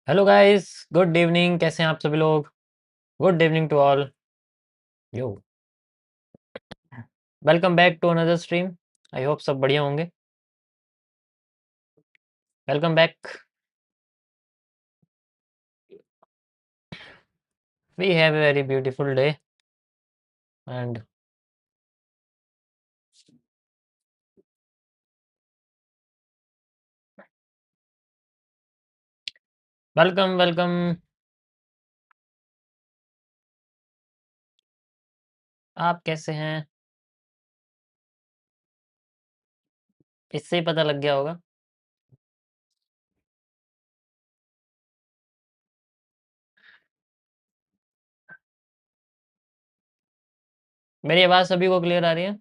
Hello guys, good evening. कैसे हैं आप सभी लोग? Good evening to all. Yo, welcome back to another stream. I hope सब बढ़िया होंगे। Welcome back. We have a very beautiful day and welcome welcome. आप कैसे हैं? इससे ही पता लग गया होगा। मेरी आवाज़ सभी को क्लियर आ रही है?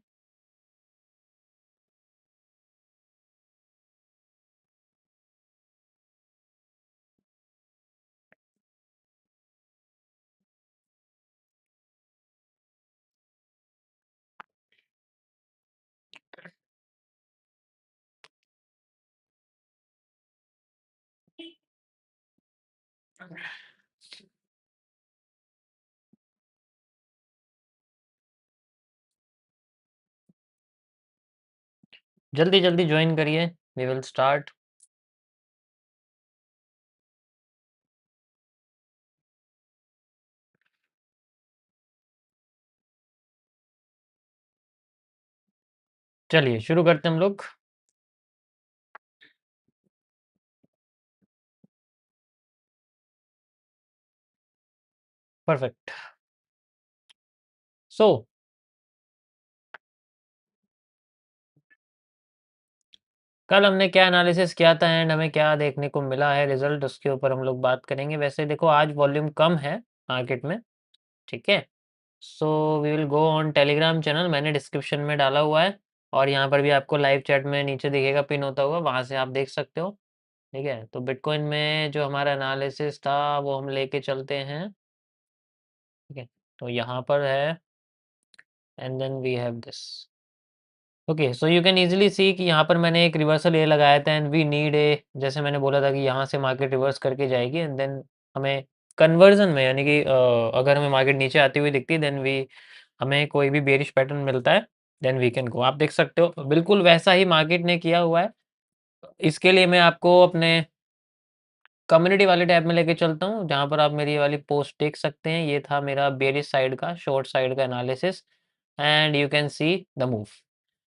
जल्दी जल्दी ज्वाइन करिए। We will start. चलिए शुरू करते हैं हम लोग। परफेक्ट। सो कल हमने क्या एनालिसिस किया था एंड हमें क्या देखने को मिला है रिजल्ट, उसके ऊपर हम लोग बात करेंगे। वैसे देखो, आज वॉल्यूम कम है मार्केट में। ठीक है। So we will go on Telegram channel, मैंने डिस्क्रिप्शन में डाला हुआ है। और यहाँ पर भी आपको लाइव चैट में नीचे दिखेगा, पिन होता हुआ, वहाँ से आप देख सकते हो। ठीक है। तो बिटकॉइन में जो हमारा एनालिसिस था वो हम लेके चलते हैं। ठीक है। तो यहाँ पर है and then we have this. Okay, so you can easily see कि यहाँ पर मैंने एक रिवर्सल ए लगाया था एंड वी नीड ए। जैसे मैंने बोला था कि यहाँ से मार्केट रिवर्स करके जाएगी एंड देन हमें कन्वर्जन में, यानी कि अगर हमें मार्केट नीचे आती हुई दिखती है देन वी, हमें कोई भी बेरिश पैटर्न मिलता है देन वी कैन गो। आप देख सकते हो बिल्कुल वैसा ही मार्केट ने किया हुआ है। इसके लिए मैं आपको अपने कम्युनिटी वाले टैब में लेके चलता हूँ, जहाँ पर आप मेरी ये वाली पोस्ट देख सकते हैं। ये था मेरा बेरिश साइड का, शॉर्ट साइड का analysis and you can see the move.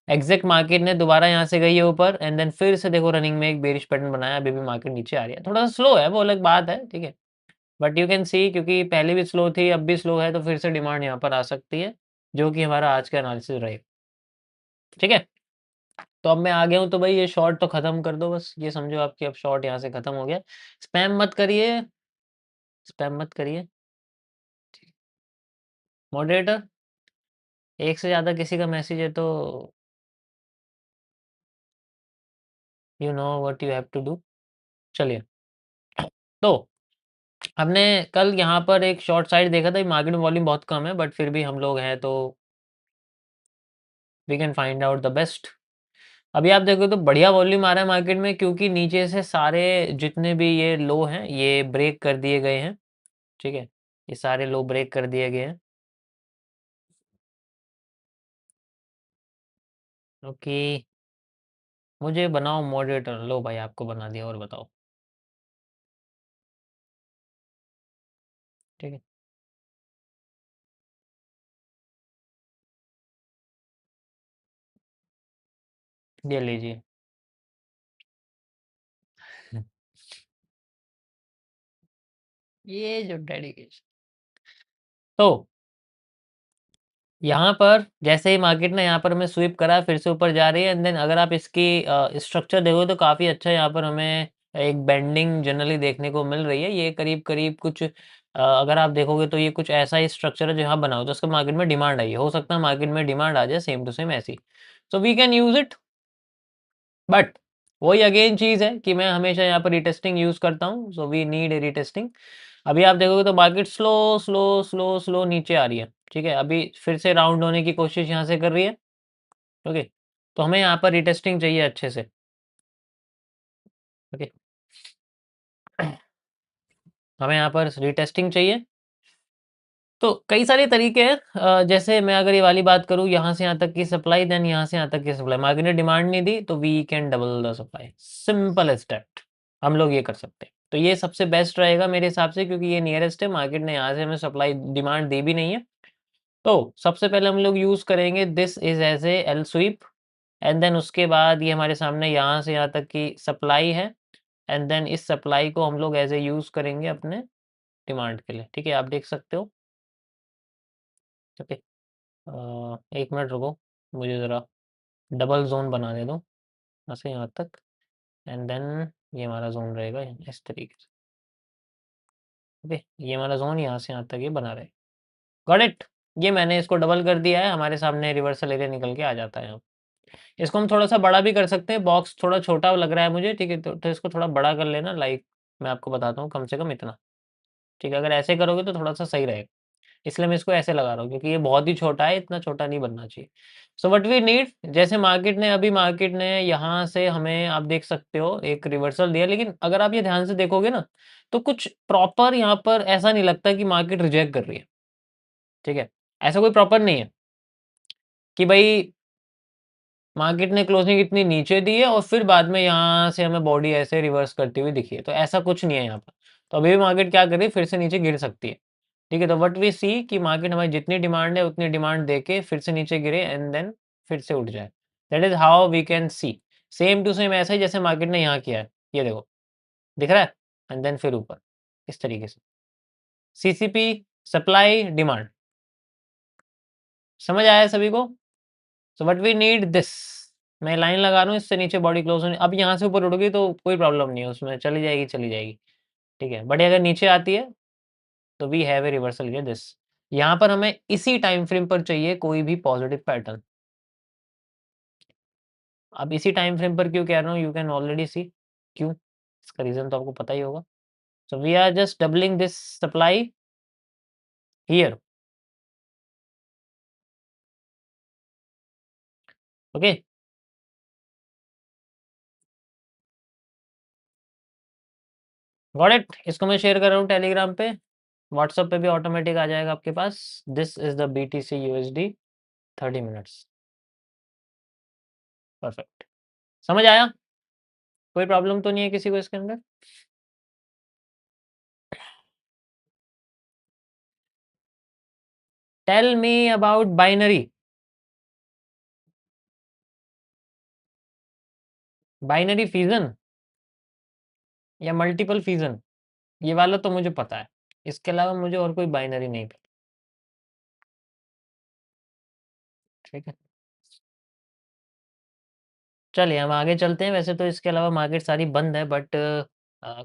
Exact market ने दोबारा यहाँ से गई है ऊपर एंड देन फिर से देखो रनिंग में एक बेरिश पैटर्न बनाया। अभी भी मार्केट नीचे आ रही है, थोड़ा सा स्लो है, वो अलग बात है। ठीक है। बट यू कैन सी, क्योंकि पहले भी स्लो थी अब भी स्लो है, तो फिर से डिमांड यहाँ पर आ सकती है, जो कि हमारा आज का एनालिसिस रहेगा। ठीक है। तो अब मैं आ गया हूँ, तो भाई ये शॉर्ट तो खत्म कर दो, बस ये समझो आपकी अब शॉर्ट यहाँ से खत्म हो गया। स्पैम मत करिए, स्पैम मत करिए। मॉडरेटर, एक से ज़्यादा किसी का मैसेज है तो you know what you have to do. चलिए। तो हमने कल यहाँ पर एक शॉर्ट साइड देखा था। मार्केट में वॉल्यूम बहुत कम है बट फिर भी हम लोग हैं तो we can find out the best. अभी आप देखो तो बढ़िया वॉल्यूम आ रहा है मार्केट में, क्योंकि नीचे से सारे जितने भी ये लो हैं ये ब्रेक कर दिए गए हैं। ठीक है। ये सारे लो ब्रेक कर दिए गए हैं। ओके, मुझे बनाओ मॉडरेटर। लो भाई, आपको बना दिया, और बताओ। ठीक है, ये लीजिए। ये जो डेडिकेशन। तो यहाँ पर जैसे ही मार्केट ने यहाँ पर हमें स्वीप करा, फिर से ऊपर जा रही है एंड देन अगर आप इसकी स्ट्रक्चर देखो तो काफ़ी अच्छा यहाँ पर हमें एक बेंडिंग जनरली देखने को मिल रही है। ये करीब करीब कुछ अगर आप देखोगे तो ये कुछ ऐसा ही स्ट्रक्चर है जो यहाँ बना हो, तो उसका मार्केट में डिमांड आई है। हो सकता है मार्केट में डिमांड आ जाए सेम टू सेम ऐसी, so we can use it. But वही अगेन चीज़ है कि मैं हमेशा यहाँ पर रिटेस्टिंग यूज़ करता हूँ, so we need a retesting. अभी आप देखोगे तो market slow slow slow slow नीचे आ रही है। ठीक है। अभी फिर से राउंड होने की कोशिश यहाँ से कर रही है। ओके। तो हमें यहाँ पर रिटेस्टिंग चाहिए अच्छे से। ओके। हमें यहाँ पर रीटेस्टिंग चाहिए। तो कई सारे तरीके हैं, जैसे मैं अगर ये वाली बात करूँ, यहाँ से यहाँ तक की सप्लाई, देन यहाँ से यहाँ तक की सप्लाई, मार्केट ने डिमांड नहीं दी तो we can double the supply, simple as that. हम लोग ये कर सकते हैं, तो ये सबसे बेस्ट रहेगा मेरे हिसाब से, क्योंकि ये नियरेस्ट है, मार्केट ने यहाँ से हमें सप्लाई डिमांड दी भी नहीं है। तो सबसे पहले हम लोग यूज़ करेंगे this is as a L sweep, and then उसके बाद ये हमारे सामने यहाँ से यहाँ तक की सप्लाई है, एंड देन इस सप्लाई को हम लोग एज ए यूज़ करेंगे अपने डिमांड के लिए। ठीक है, आप देख सकते हो। ओके, 1 मिनट रुको, मुझे ज़रा डबल ज़ोन बना दे दो, यहाँ से यहाँ तक, एंड देन ये हमारा ज़ोन रहेगा इस तरीके से। ओके, ये हमारा ज़ोन यहाँ से यहाँ तक ये बना रहे। Got it. ये मैंने इसको डबल कर दिया है, हमारे सामने रिवर्सल एरिया निकल के आ जाता है यहाँ। इसको हम थोड़ा सा बड़ा भी कर सकते हैं, बॉक्स थोड़ा छोटा लग रहा है मुझे, ठीक है, तो इसको थोड़ा बड़ा कर लेना, लाइक मैं आपको बताता हूँ, कम से कम इतना। ठीक है, अगर ऐसे करोगे तो थोड़ा सा सही रहेगा, इसलिए मैं इसको ऐसे लगा रहा हूँ, क्योंकि ये बहुत ही छोटा है, इतना छोटा नहीं बनना चाहिए। सो व्हाट वी नीड, जैसे मार्केट ने यहाँ से हमें, आप देख सकते हो, एक रिवर्सल दिया, लेकिन अगर आप ये ध्यान से देखोगे ना, तो कुछ प्रॉपर यहाँ पर ऐसा नहीं लगता कि मार्केट रिजेक्ट कर रही है। ठीक है, ऐसा कोई प्रॉपर नहीं है कि भाई मार्केट ने क्लोजिंग इतनी नीचे दी है और फिर बाद में यहाँ से हमें बॉडी ऐसे रिवर्स करती हुई दिखी है, तो ऐसा कुछ नहीं है यहाँ पर। तो अभी भी मार्केट क्या कर रही है, फिर से नीचे गिर सकती है। ठीक है, तो व्हाट वी सी कि मार्केट हमारी जितनी डिमांड है उतनी डिमांड देके फिर से नीचे गिरे, एंड देन फिर से उठ जाए। That is how we can see, same to same ऐसा ही जैसे मार्केट ने यहाँ किया है, ये देखो, दिख रहा है, एंड देन फिर ऊपर, इस तरीके से। सीसीपी, सप्लाई डिमांड, समझ आया सभी को? So what we need this, मैं लाइन लगा रहा हूँ, इससे नीचे बॉडी क्लोज होने, अब यहाँ से ऊपर उड़ गई तो कोई प्रॉब्लम नहीं है उसमें, चली जाएगी चली जाएगी। ठीक है, बट अगर नीचे आती है तो we have a reversal here this. यहाँ पर हमें इसी टाइम फ्रेम पर चाहिए कोई भी पॉजिटिव पैटर्न। अब इसी टाइम फ्रेम पर क्यों कह रहा हूँ, यू कैन ऑलरेडी सी क्यों, इसका रीजन तो आपको पता ही होगा। So we are just doubling this supply here. Okay, got it. इसको मैं शेयर कर रहा हूँ टेलीग्राम पे, व्हाट्सएप पे भी ऑटोमेटिक आ जाएगा आपके पास। This is the BTC USD 30 minutes. Perfect, समझ आया? कोई प्रॉब्लम तो नहीं है किसी को इसके अंदर? Tell me about binary. Binary fission या मल्टीपल फिजन, ये वाला तो मुझे पता है, इसके अलावा मुझे और कोई बाइनरी नहीं पता। ठीक है, चलिए हम आगे चलते हैं। वैसे तो इसके अलावा मार्केट सारी बंद है, बट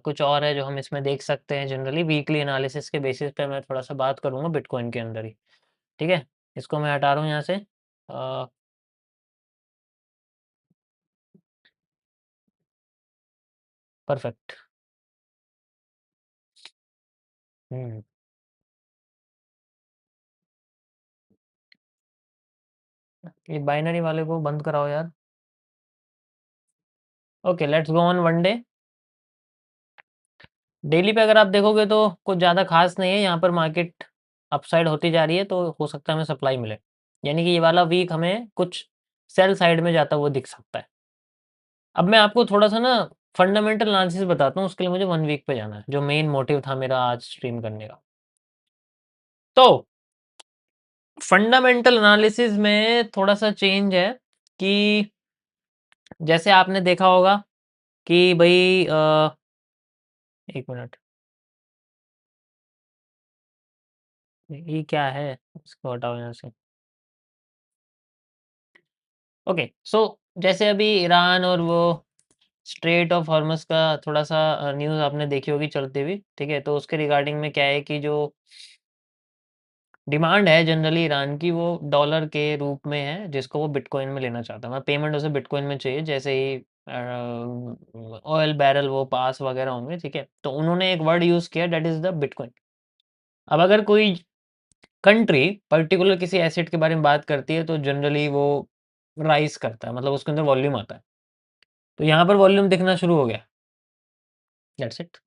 कुछ और है जो हम इसमें देख सकते हैं। जनरली वीकली एनालिसिस के बेसिस पे मैं थोड़ा सा बात करूंगा बिटकॉइन के अंदर ही। ठीक है, इसको मैं हटा रहा हूँ यहाँ से। परफेक्ट। हम्म, ये बाइनरी वाले को बंद कराओ यार। Okay, let's go on one day. Daily पे अगर आप देखोगे तो कुछ ज़्यादा खास नहीं है, यहाँ पर मार्केट अपसाइड होती जा रही है, तो हो सकता है हमें सप्लाई मिले, यानी कि ये वाला वीक हमें कुछ सेल साइड में जाता हुआ दिख सकता है। अब मैं आपको थोड़ा सा ना फंडामेंटल एनालिसिस बताता हूँ, उसके लिए मुझे 1 वीक पे जाना है, जो मेन मोटिव था मेरा आज स्ट्रीम करने का। तो फंडामेंटल एनालिसिस में थोड़ा सा चेंज है कि जैसे आपने देखा होगा कि भाई 1 मिनट, ये क्या है, इसको हटाओ यहाँ से। ओके, सो जैसे अभी ईरान और वो स्ट्रेट ऑफ हॉर्मस का थोड़ा सा न्यूज़ आपने देखी होगी चलती हुई। ठीक है, तो उसके रिगार्डिंग में क्या है कि जो डिमांड है जनरली ईरान की, वो डॉलर के रूप में है, जिसको वो बिटकॉइन में लेना चाहता है, मतलब पेमेंट उसे बिटकॉइन में चाहिए, जैसे ही ऑयल बैरल वो पास वगैरह होंगे। ठीक है, तो उन्होंने एक वर्ड यूज़ किया, दैट इज़ द बिटकॉइन। अब अगर कोई कंट्री पर्टिकुलर किसी एसेट के बारे में बात करती है तो जनरली वो राइज करता है, मतलब उसके अंदर वॉल्यूम आता है। तो यहाँ पर वॉल्यूम दिखना शुरू हो गया, दैट्स इट।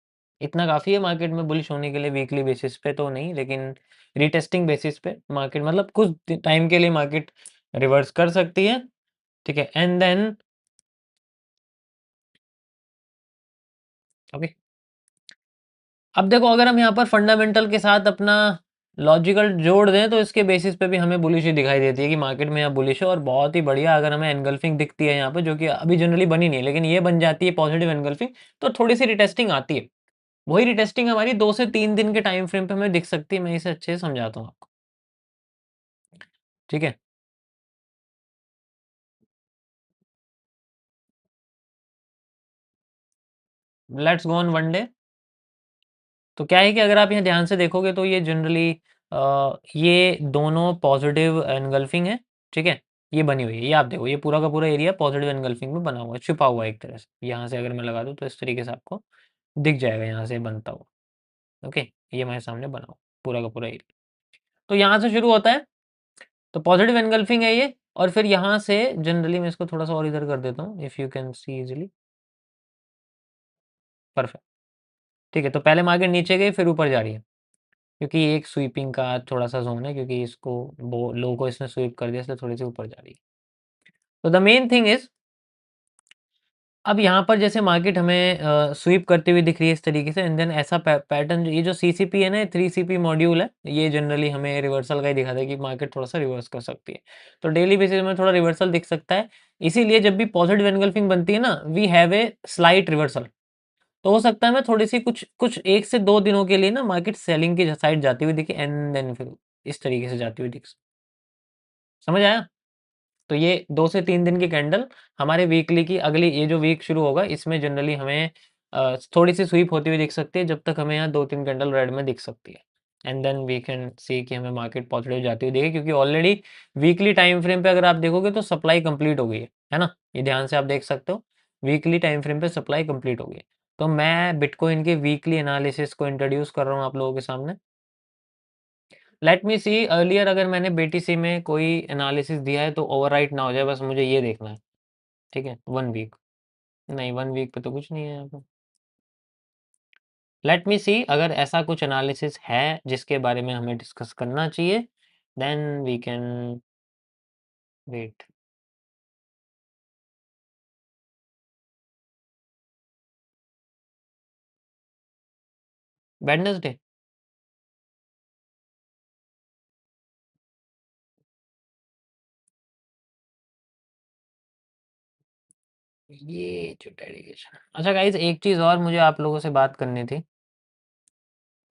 इतना काफ़ी है मार्केट में बुलिश होने के लिए, वीकली बेसिस पे तो नहीं, लेकिन रीटेस्टिंग बेसिस पे मार्केट मतलब कुछ टाइम के लिए मार्केट रिवर्स कर सकती है, ठीक है? एंड देन ओके, अब देखो अगर हम यहाँ पर फंडामेंटल के साथ अपना लॉजिकल जोड़ दें तो इसके बेसिस पे भी हमें बुलिश ही दिखाई देती है कि मार्केट में यहाँ बुलिश है, और बहुत ही बढ़िया अगर हमें एनगल्फिंग दिखती है यहाँ पे, जो कि अभी जनरली बनी नहीं है, लेकिन ये बन जाती है पॉजिटिव एनगल्फिंग, तो थोड़ी सी रिटेस्टिंग आती है। वही रिटेस्टिंग हमारी 2 से 3 दिन के टाइम फ्रेम पे हमें दिख सकती है। मैं इसे अच्छे से समझाता हूँ आपको, ठीक है? Let's go on one day. तो क्या है कि अगर आप यहाँ ध्यान से देखोगे तो ये जनरली ये दोनों पॉजिटिव एनगल्फिंग है, ठीक है? ये बनी हुई है, ये आप देखो, ये पूरा का पूरा एरिया पॉजिटिव एनगल्फिंग में बना हुआ है, छुपा हुआ है एक तरह से। यहाँ से अगर मैं लगा दूँ तो इस तरीके से आपको दिख जाएगा यहाँ से बनता हुआ, ओके? ये हमारे सामने बना हुआ पूरा का पूरा एरिया। तो यहाँ से शुरू होता है, तो पॉजिटिव एनगल्फिंग है ये, और फिर यहाँ से जनरली मैं इसको थोड़ा-सा और इधर कर देता हूँ, if you can C easily, perfect, ठीक है? तो पहले मार्केट नीचे गई फिर ऊपर जा रही है। क्योंकि ये एक स्वीपिंग का थोड़ा-सा ज़ोन है, क्योंकि इसको वो लो को इसने स्वीप कर दिया, इसलिए थोड़ी-सी ऊपर जा रही है। तो द मेन थिंग इज़, अब यहाँ पर जैसे मार्केट हमें स्वीप करती हुई दिख रही है इस तरीके से, एंड देन ऐसा पैटर्न, ये जो सीसीपी है ना, 3 सीपी मॉड्यूल है, ये जनरली हमें रिवर्सल का ही दिखाता है कि मार्केट थोड़ा-सा रिवर्स कर सकती है। तो डेली बेसिस में थोड़ा रिवर्सल दिख सकता है। इसीलिए जब भी पॉजिटिव एनगल्फिंग बनती है ना, we have a slight reversal. तो हो सकता है मैं थोड़ी-सी कुछ कुछ 1 से 2 दिनों के लिए ना मार्केट सेलिंग की साइड जाती हुई दिखे, एंड देन फिर इस तरीके से जाती हुई दिख, समझ आया? तो ये 2 से 3 दिन की कैंडल हमारे वीकली की अगली, ये जो वीक शुरू होगा इसमें जनरली हमें थोड़ी-सी स्वीप होती हुई दिख सकती है, जब तक हमें यहाँ 2-3 कैंडल रेड में दिख सकती है। And then we can see कि हमें मार्केट पॉजिटिव जाती हुई दिखे, क्योंकि ऑलरेडी वीकली टाइम फ्रेम पे अगर आप देखोगे तो सप्लाई कंप्लीट हो गई है ना? ये ध्यान से आप देख सकते हो, वीकली टाइम फ्रेम पे सप्लाई कंप्लीट हो गई है। तो मैं बिटकॉइन के वीकली एनालिसिस को इंट्रोड्यूस कर रहा हूँ आप लोगों के सामने। लेट मी सी, अर्लियर अगर मैंने बीटीसी में कोई एनालिसिस दिया है तो ओवरराइट ना हो जाए, बस मुझे ये देखना है, ठीक है? 1 वीक, नहीं 1 वीक पे तो कुछ नहीं है यहाँ पे। लेट मी सी, अगर ऐसा कुछ एनालिसिस है जिसके बारे में हमें डिस्कस करना चाहिए, then we can wait. Wednesday, ये जो डेडिकेशन, अच्छा गाइस एक चीज़ और मुझे आप लोगों से बात करनी थी।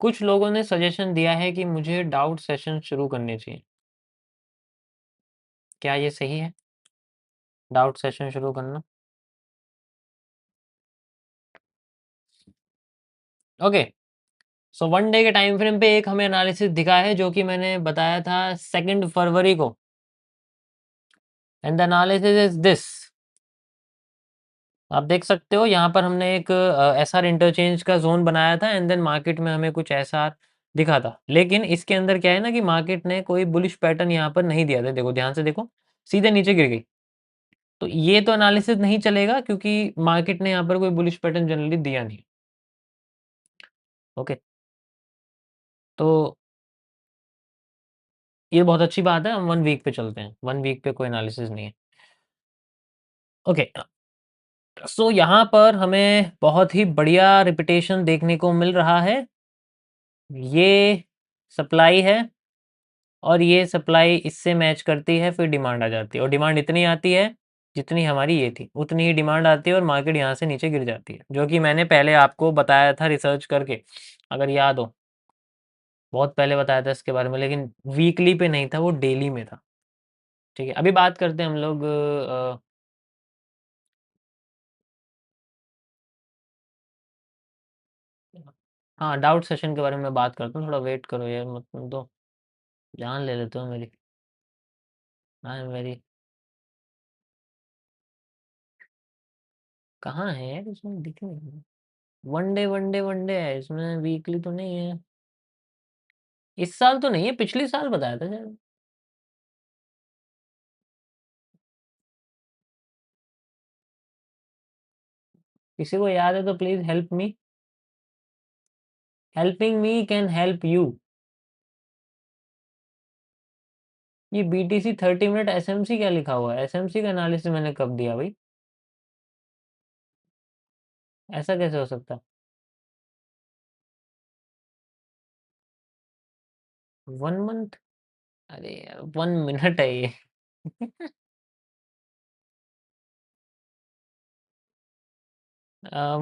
कुछ लोगों ने सजेशन दिया है कि मुझे डाउट सेशन शुरू करने चाहिए। क्या ये सही है? डाउट सेशन शुरू करना? ओके। सो 1 डे के टाइम फ्रेम पे एक हमें एनालिसिस दिखा है, जो कि मैंने बताया था 2 फरवरी को, and the analysis is this. आप देख सकते हो यहाँ पर हमने एक एसआर इंटरचेंज का जोन बनाया था, एंड देन मार्केट में हमें कुछ एसआर दिखा था, लेकिन इसके अंदर क्या है ना कि मार्केट ने कोई बुलिश पैटर्न यहाँ पर नहीं दिया था। देखो ध्यान से देखो, सीधे नीचे गिर गई। तो ये तो एनालिसिस नहीं चलेगा, क्योंकि मार्केट ने यहाँ पर कोई बुलिश पैटर्न जनरली दिया नहीं। ओके, तो ये बहुत अच्छी बात है, हम 1 वीक पे चलते हैं। 1 वीक पे कोई एनालिसिस नहीं है। ओके, सो यहाँ पर हमें बहुत ही बढ़िया रिपिटेशन देखने को मिल रहा है। ये सप्लाई है, और ये सप्लाई इससे मैच करती है, फिर डिमांड आ जाती है, और डिमांड इतनी आती है जितनी हमारी ये थी, उतनी ही डिमांड आती है, और मार्केट यहाँ से नीचे गिर जाती है, जो कि मैंने पहले आपको बताया था रिसर्च करके, अगर याद हो। बहुत पहले बताया था इसके बारे में, लेकिन वीकली पे नहीं था, वो डेली में था। ठीक है, अभी बात करते हैं हम लोग हाँ, डाउट सेशन के बारे में बात करता हूँ, थोड़ा वेट करो यार, मतलब तो जान ले लेते हो मेरी। आई एम वेरी, कहाँ है यार, इसमें दिख नहीं रहा। वन डे है इसमें, वीकली तो नहीं है। इस साल तो नहीं है, पिछले साल बताया था शायद। किसी को याद है तो please help me. Helping me can help you. ये बीटीसी 30 मिनट एसएमसी क्या लिखा हुआ है? एसएमसी का एनालिसिस मैंने कब दिया भाई? ऐसा कैसे हो सकता है? 1 मंथ? अरे यार 1 मिनट है ये।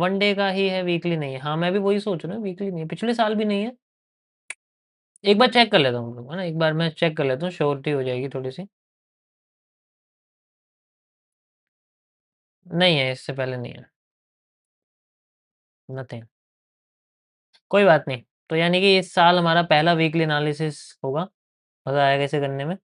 1 डे का ही है, वीकली नहीं है। हाँ, मैं भी वही सोच रहा हूँ, वीकली नहीं है, पिछले साल भी नहीं है। एक बार चेक कर लेता हूँ, है ना, एक बार मैं चेक कर लेता हूँ, श्योरिटी हो जाएगी थोड़ी सी। नहीं है, इससे पहले नहीं है, नथिंग। कोई बात नहीं। तो यानी कि इस साल हमारा पहला वीकली एनालिसिस होगा, मज़ा आएगा इसे करने में।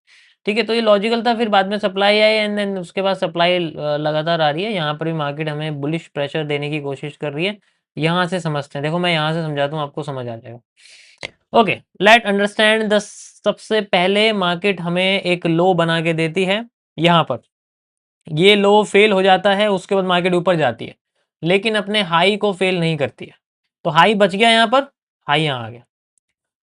ठीक है, तो ये लॉजिकल था, फिर बाद में सप्लाई आई एंड देन उसके बाद सप्लाई लगातार आ रही है। यहाँ पर भी मार्केट हमें बुलिश प्रेशर देने की कोशिश कर रही है। यहाँ से समझते हैं, देखो मैं यहाँ से समझाता हूँ, आपको समझ आ जाएगा। Okay, let understand the. सबसे पहले मार्केट हमें एक लो बना के देती है यहाँ पर। ये लो फेल हो जाता है, उसके बाद मार्केट ऊपर जाती है, लेकिन अपने हाई को फेल नहीं करती है। तो हाई बच गया यहाँ पर, हाई यहाँ आ गया।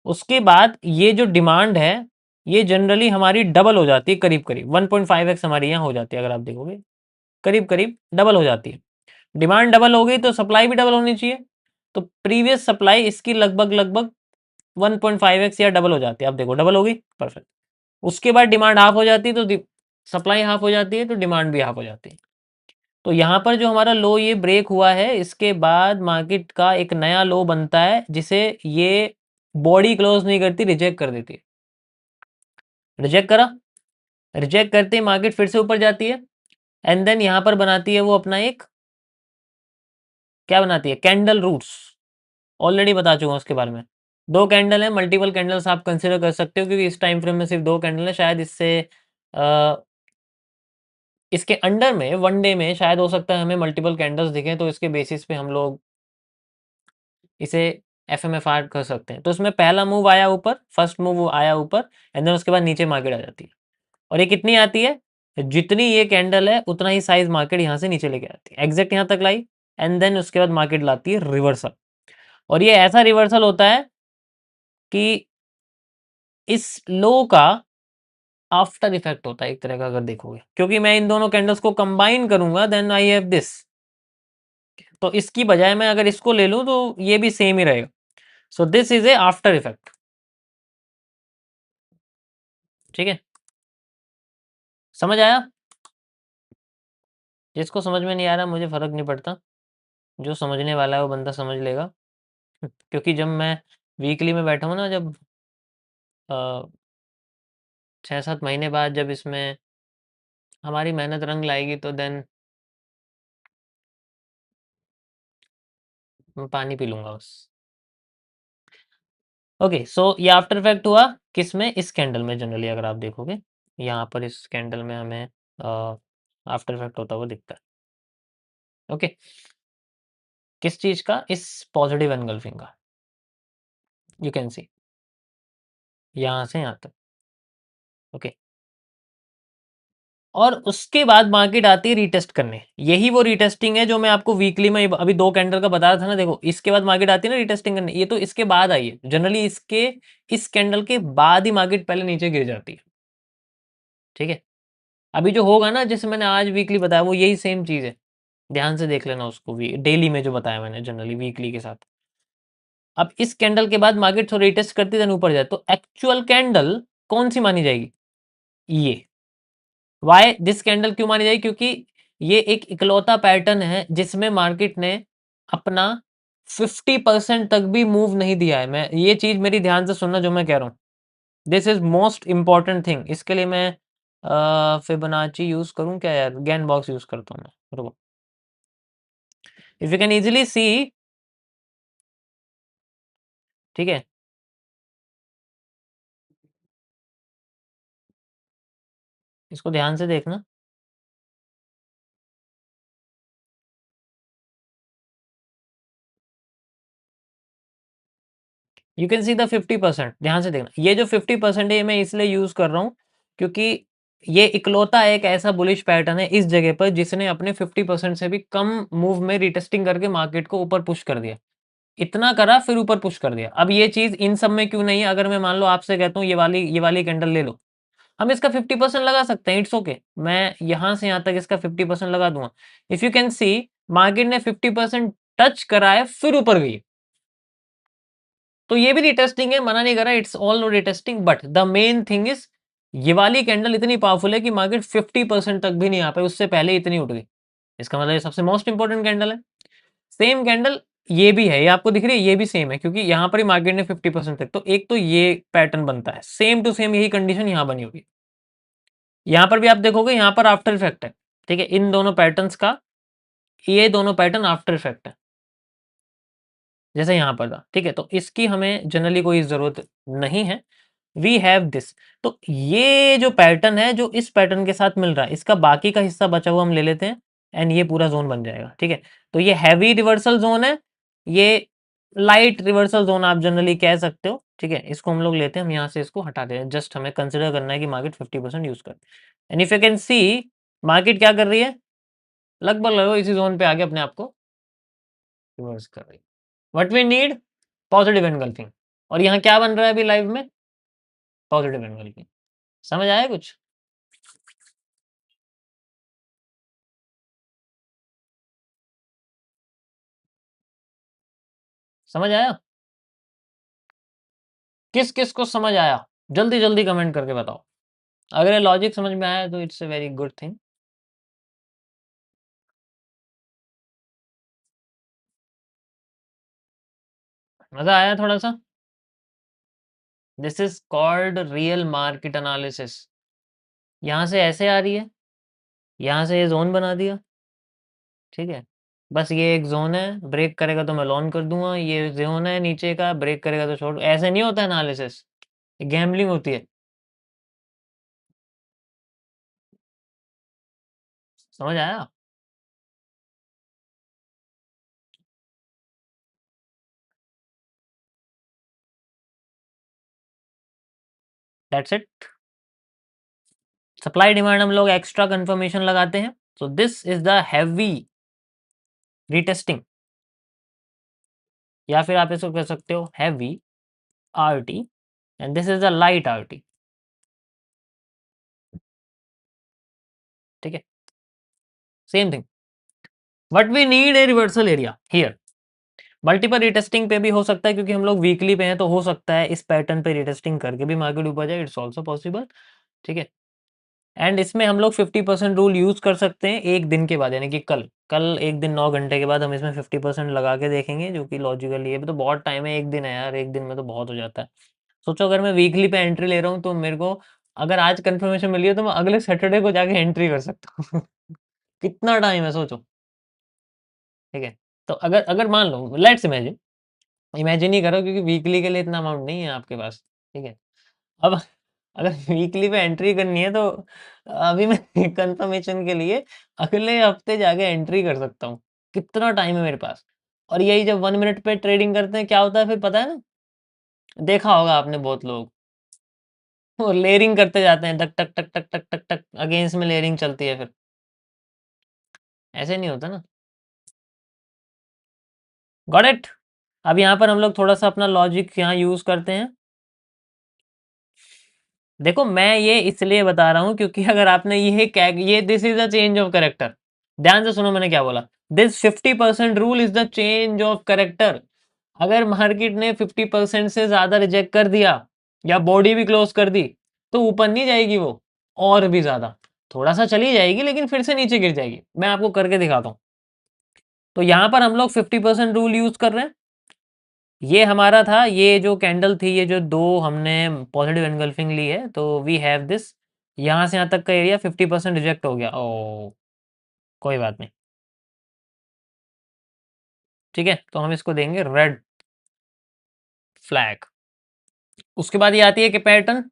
उसके बाद ये जो डिमांड है, ये जनरली हमारी डबल हो जाती है, करीब करीब 1.5x हमारी यहाँ हो जाती है। अगर आप देखोगे करीब करीब डबल हो जाती है। डिमांड डबल हो गई तो सप्लाई भी डबल होनी चाहिए। तो प्रीवियस सप्लाई इसकी लगभग लगभग 1.5x या डबल हो जाती है। आप देखो डबल हो गई, परफेक्ट। उसके बाद डिमांड हाफ हो जाती है, तो सप्लाई हाफ हो जाती है, तो डिमांड भी हाफ हो जाती है। तो यहाँ पर जो हमारा लो ये ब्रेक हुआ है, इसके बाद मार्केट का एक नया लो बनता है, जिसे ये बॉडी क्लोज नहीं करती, रिजेक्ट कर देती है। रिजेक्ट करा, रिजेक्ट करते ही मार्केट फिर से ऊपर जाती है एंड देन यहाँ पर बनाती है वो अपना एक, क्या बनाती है, कैंडल रूट्स। ऑलरेडी बता चुका हूँ उसके बारे में। दो कैंडल है, मल्टीपल कैंडल्स आप कंसिडर कर सकते हो, क्योंकि इस टाइम फ्रेम में सिर्फ दो कैंडल है। शायद इससे इसके अंडर में 1 डे में शायद हो सकता है हमें मल्टीपल कैंडल्स दिखें, तो इसके बेसिस पे हम लोग इसे एफएमएफआर कर सकते हैं। तो इसमें पहला मूव आया ऊपर, फर्स्ट मूव आया ऊपर एंड देन उसके बाद नीचे मार्केट आ जाती है। और ये कितनी आती है? जितनी ये कैंडल है उतना ही साइज मार्केट यहाँ से नीचे लेके आती है, एग्जैक्ट यहाँ तक लाई एंड देन उसके बाद मार्केट लाती है रिवर्सल। और ये ऐसा रिवर्सल होता है कि इस लो का आफ्टर इफेक्ट होता है एक तरह का, अगर देखोगे, क्योंकि मैं इन दोनों कैंडल्स को कंबाइन करूंगा देन आई हैव दिस। तो इसकी बजाय मैं अगर इसको ले लूं तो ये भी सेम ही रहेगा। सो this is A after effect. ठीक है, समझ आया? जिसको समझ में नहीं आ रहा मुझे फर्क नहीं पड़ता, जो समझने वाला है वो बंदा समझ लेगा। क्योंकि जब मैं वीकली में बैठा हूँ ना, जब 6-7 महीने बाद जब इसमें हमारी मेहनत रंग लाएगी, तो देन मैं पानी पी लूंगा बस। ओके, सो ये आफ्टर इफेक्ट हुआ किस में? इस कैंडल में। जनरली अगर आप देखोगे यहाँ पर इस कैंडल में हमें आफ्टर इफेक्ट होता हुआ दिखता है। ओके, किस चीज का? इस पॉजिटिव एनगल्फिंग का। यू कैन सी यहाँ से यहाँ तक। ओके, और उसके बाद मार्केट आती है रीटेस्ट करने। यही वो रीटेस्टिंग है जो मैं आपको वीकली में अभी दो कैंडल का बता रहा था ना। देखो इसके बाद मार्केट आती है ना रीटेस्टिंग करने, ये तो इसके बाद आई है। जनरली इसके इस कैंडल के बाद ही मार्केट पहले नीचे गिर जाती है। ठीक है, अभी जो होगा ना, जैसे मैंने आज वीकली बताया, वो यही सेम चीज है। ध्यान से देख लेना उसको भी, डेली में जो बताया मैंने जनरली वीकली के साथ। अब इस कैंडल के बाद मार्केट थोड़ा रीटेस्ट करती है ऊपर जाए, तो एक्चुअल कैंडल कौन सी मानी जाएगी? ये वाई दिस कैंडल क्यों मानी जाएगी? क्योंकि ये एक इकलौता पैटर्न है जिसमें मार्केट ने अपना 50% तक भी मूव नहीं दिया है। मैं ये चीज मेरी ध्यान से सुनना जो मैं कह रहा हूँ, this is most important thing. इसके लिए मैं फिबोनाची यूज करूं क्या यार? गैन बॉक्स यूज करता हूँ मैं, रुको। इफ यू कैन इजीली सी, ठीक है, इसको ध्यान से देखना। यू कैन सी द 50%, ध्यान से देखना। ये जो 50% है, ये मैं इसलिए यूज कर रहा हूँ क्योंकि ये इकलौता एक ऐसा बुलिश पैटर्न है इस जगह पर जिसने अपने 50% से भी कम मूव में रिटेस्टिंग करके मार्केट को ऊपर पुश कर दिया। इतना करा फिर ऊपर पुश कर दिया। अब ये चीज़ इन सब में क्यों नहीं है? अगर मैं मान लो आपसे कहता हूँ ये वाली कैंडल ले लो, हम इसका 50% लगा सकते हैं, इट्स ओके। मैं यहाँ से यहाँ तक इसका 50% लगा दूंगा। If you can C market ने 50% टच करा है फिर ऊपर गई, तो ये भी रिटेस्टिंग है, मना नहीं कर रहा, it's all know retesting, but the main thing is ये वाली कैंडल इतनी पावरफुल है कि मार्केट 50% तक भी नहीं आ पाई, उससे पहले इतनी उठ गई। इसका मतलब ये सबसे मोस्ट इंपॉर्टेंट कैंडल है। सेम कैंडल ये भी है, ये आपको दिख रही है, ये भी सेम है, क्योंकि यहाँ पर ही मार्केट ने 50% तक, तो एक तो ये पैटर्न बनता है, सेम टू सेम यही कंडीशन यहाँ बनी होगी। यहाँ पर भी आप देखोगे, यहाँ पर आफ्टर इफेक्ट है, ठीक है, इन दोनों पैटर्न्स का, ये दोनों पैटर्न आफ्टर इफेक्ट है, जैसे यहाँ पर था, ठीक है। तो इसकी हमें जनरली कोई ज़रूरत नहीं है, वी हैव दिस। तो ये जो पैटर्न है, जो इस पैटर्न के साथ मिल रहा है, इसका बाकी का हिस्सा बचा हुआ हम ले लेते हैं, एंड ये पूरा जोन बन जाएगा, ठीक है। तो ये हैवी रिवर्सल जोन है, ये लाइट रिवर्सल जोन आप जनरली कह सकते हो, ठीक है। इसको हम लोग लेते हैं, हम यहाँ से इसको हटा देते हैं, जस्ट हमें कंसिडर करना है कि मार्केट 50% यूज कर, and if you can C market क्या कर रही है, लगभग लगभग इसी जोन पे आके अपने आप को रिवर्स कर रही है। What we need, positive engulfing. और यहाँ क्या बन रहा है अभी लाइव में, पॉजिटिव एनगल्फिंग। समझ आया कुछ? समझ आया? किस किस को समझ आया, जल्दी जल्दी कमेंट करके बताओ। अगर ये लॉजिक समझ में आया तो it's a very good thing. मजा आया थोड़ा सा? This is called real market analysis. यहाँ से ऐसे आ रही है, यहाँ से ये जोन बना दिया, ठीक है। बस ये एक जोन है, ब्रेक करेगा तो मैं लॉन्ग कर दूंगा, ये जोन है नीचे का, ब्रेक करेगा तो छोड़, ऐसे नहीं होता एनालिसिस, गैम्बलिंग होती है। समझ आया? That's it. सप्लाई डिमांड हम लोग एक्स्ट्रा कंफर्मेशन लगाते हैं, so this is the heavy retesting, या फिर आप इसको कह सकते हो heavy RT, and this is the light RT, ठीक है। Same thing, but we need a reversal area here. Multiple retesting पे भी हो सकता है, क्योंकि हम लोग वीकली पे हैं, तो हो सकता है इस पैटर्न पे रिटेस्टिंग करके भी मार्केट ऊपर जाए, इट्स ऑल्सो पॉसिबल, ठीक है। एंड इसमें हम लोग 50% रूल यूज कर सकते हैं एक दिन के बाद, यानी कि कल कल एक दिन 9 घंटे के बाद हम इसमें 50% लगा के देखेंगे, जो कि लॉजिकली है, तो बहुत टाइम है, एक दिन है यार, एक दिन में तो बहुत हो जाता है। सोचो अगर मैं वीकली पे एंट्री ले रहा हूँ, तो मेरे को अगर आज कंफर्मेशन मिली है, तो मैं अगले सैटरडे को जाके एंट्री कर सकता हूँ। कितना टाइम है सोचो, ठीक है। तो अगर अगर मान लो, लेट्स इमेजिन, इमेजिन ही करो, क्योंकि वीकली के लिए इतना अमाउंट नहीं है आपके पास, ठीक है। अब अगर वीकली पे एंट्री करनी है, तो अभी मैं कंफर्मेशन के लिए अगले हफ्ते जाके एंट्री कर सकता हूँ, कितना टाइम है मेरे पास। और यही जब 1 मिनट पे ट्रेडिंग करते हैं, क्या होता है फिर पता है ना, देखा होगा आपने बहुत लोग, वो लेयरिंग करते जाते हैं, टक टक टक टक टक टक टक, अगेंस्ट में लेयरिंग चलती है फिर, ऐसे नहीं होता ना। Got it. अब यहाँ पर हम लोग थोड़ा सा अपना लॉजिक यहाँ यूज करते हैं। देखो मैं ये इसलिए बता रहा हूँ, क्योंकि अगर आपने ये this is a change of character, ध्यान से सुनो मैंने क्या बोला, this 50% rule is the change of character. अगर मार्केट ने 50% से ज्यादा रिजेक्ट कर दिया, या बॉडी भी क्लोज कर दी, तो ऊपर नहीं जाएगी वो, और भी ज्यादा, थोड़ा सा चली जाएगी, लेकिन फिर से नीचे गिर जाएगी। मैं आपको करके दिखाता हूँ। तो यहाँ पर हम लोग 50% रूल यूज कर रहे हैं, ये हमारा था, ये जो कैंडल थी, ये जो दो हमने पॉजिटिव एनगल्फिंग ली है, तो वी हैव दिस, यहाँ से यहाँ तक का एरिया 50% रिजेक्ट हो गया, ओ कोई बात नहीं, ठीक है। तो हम इसको देंगे रेड फ्लैग। उसके बाद ये आती है कि पैटर्न,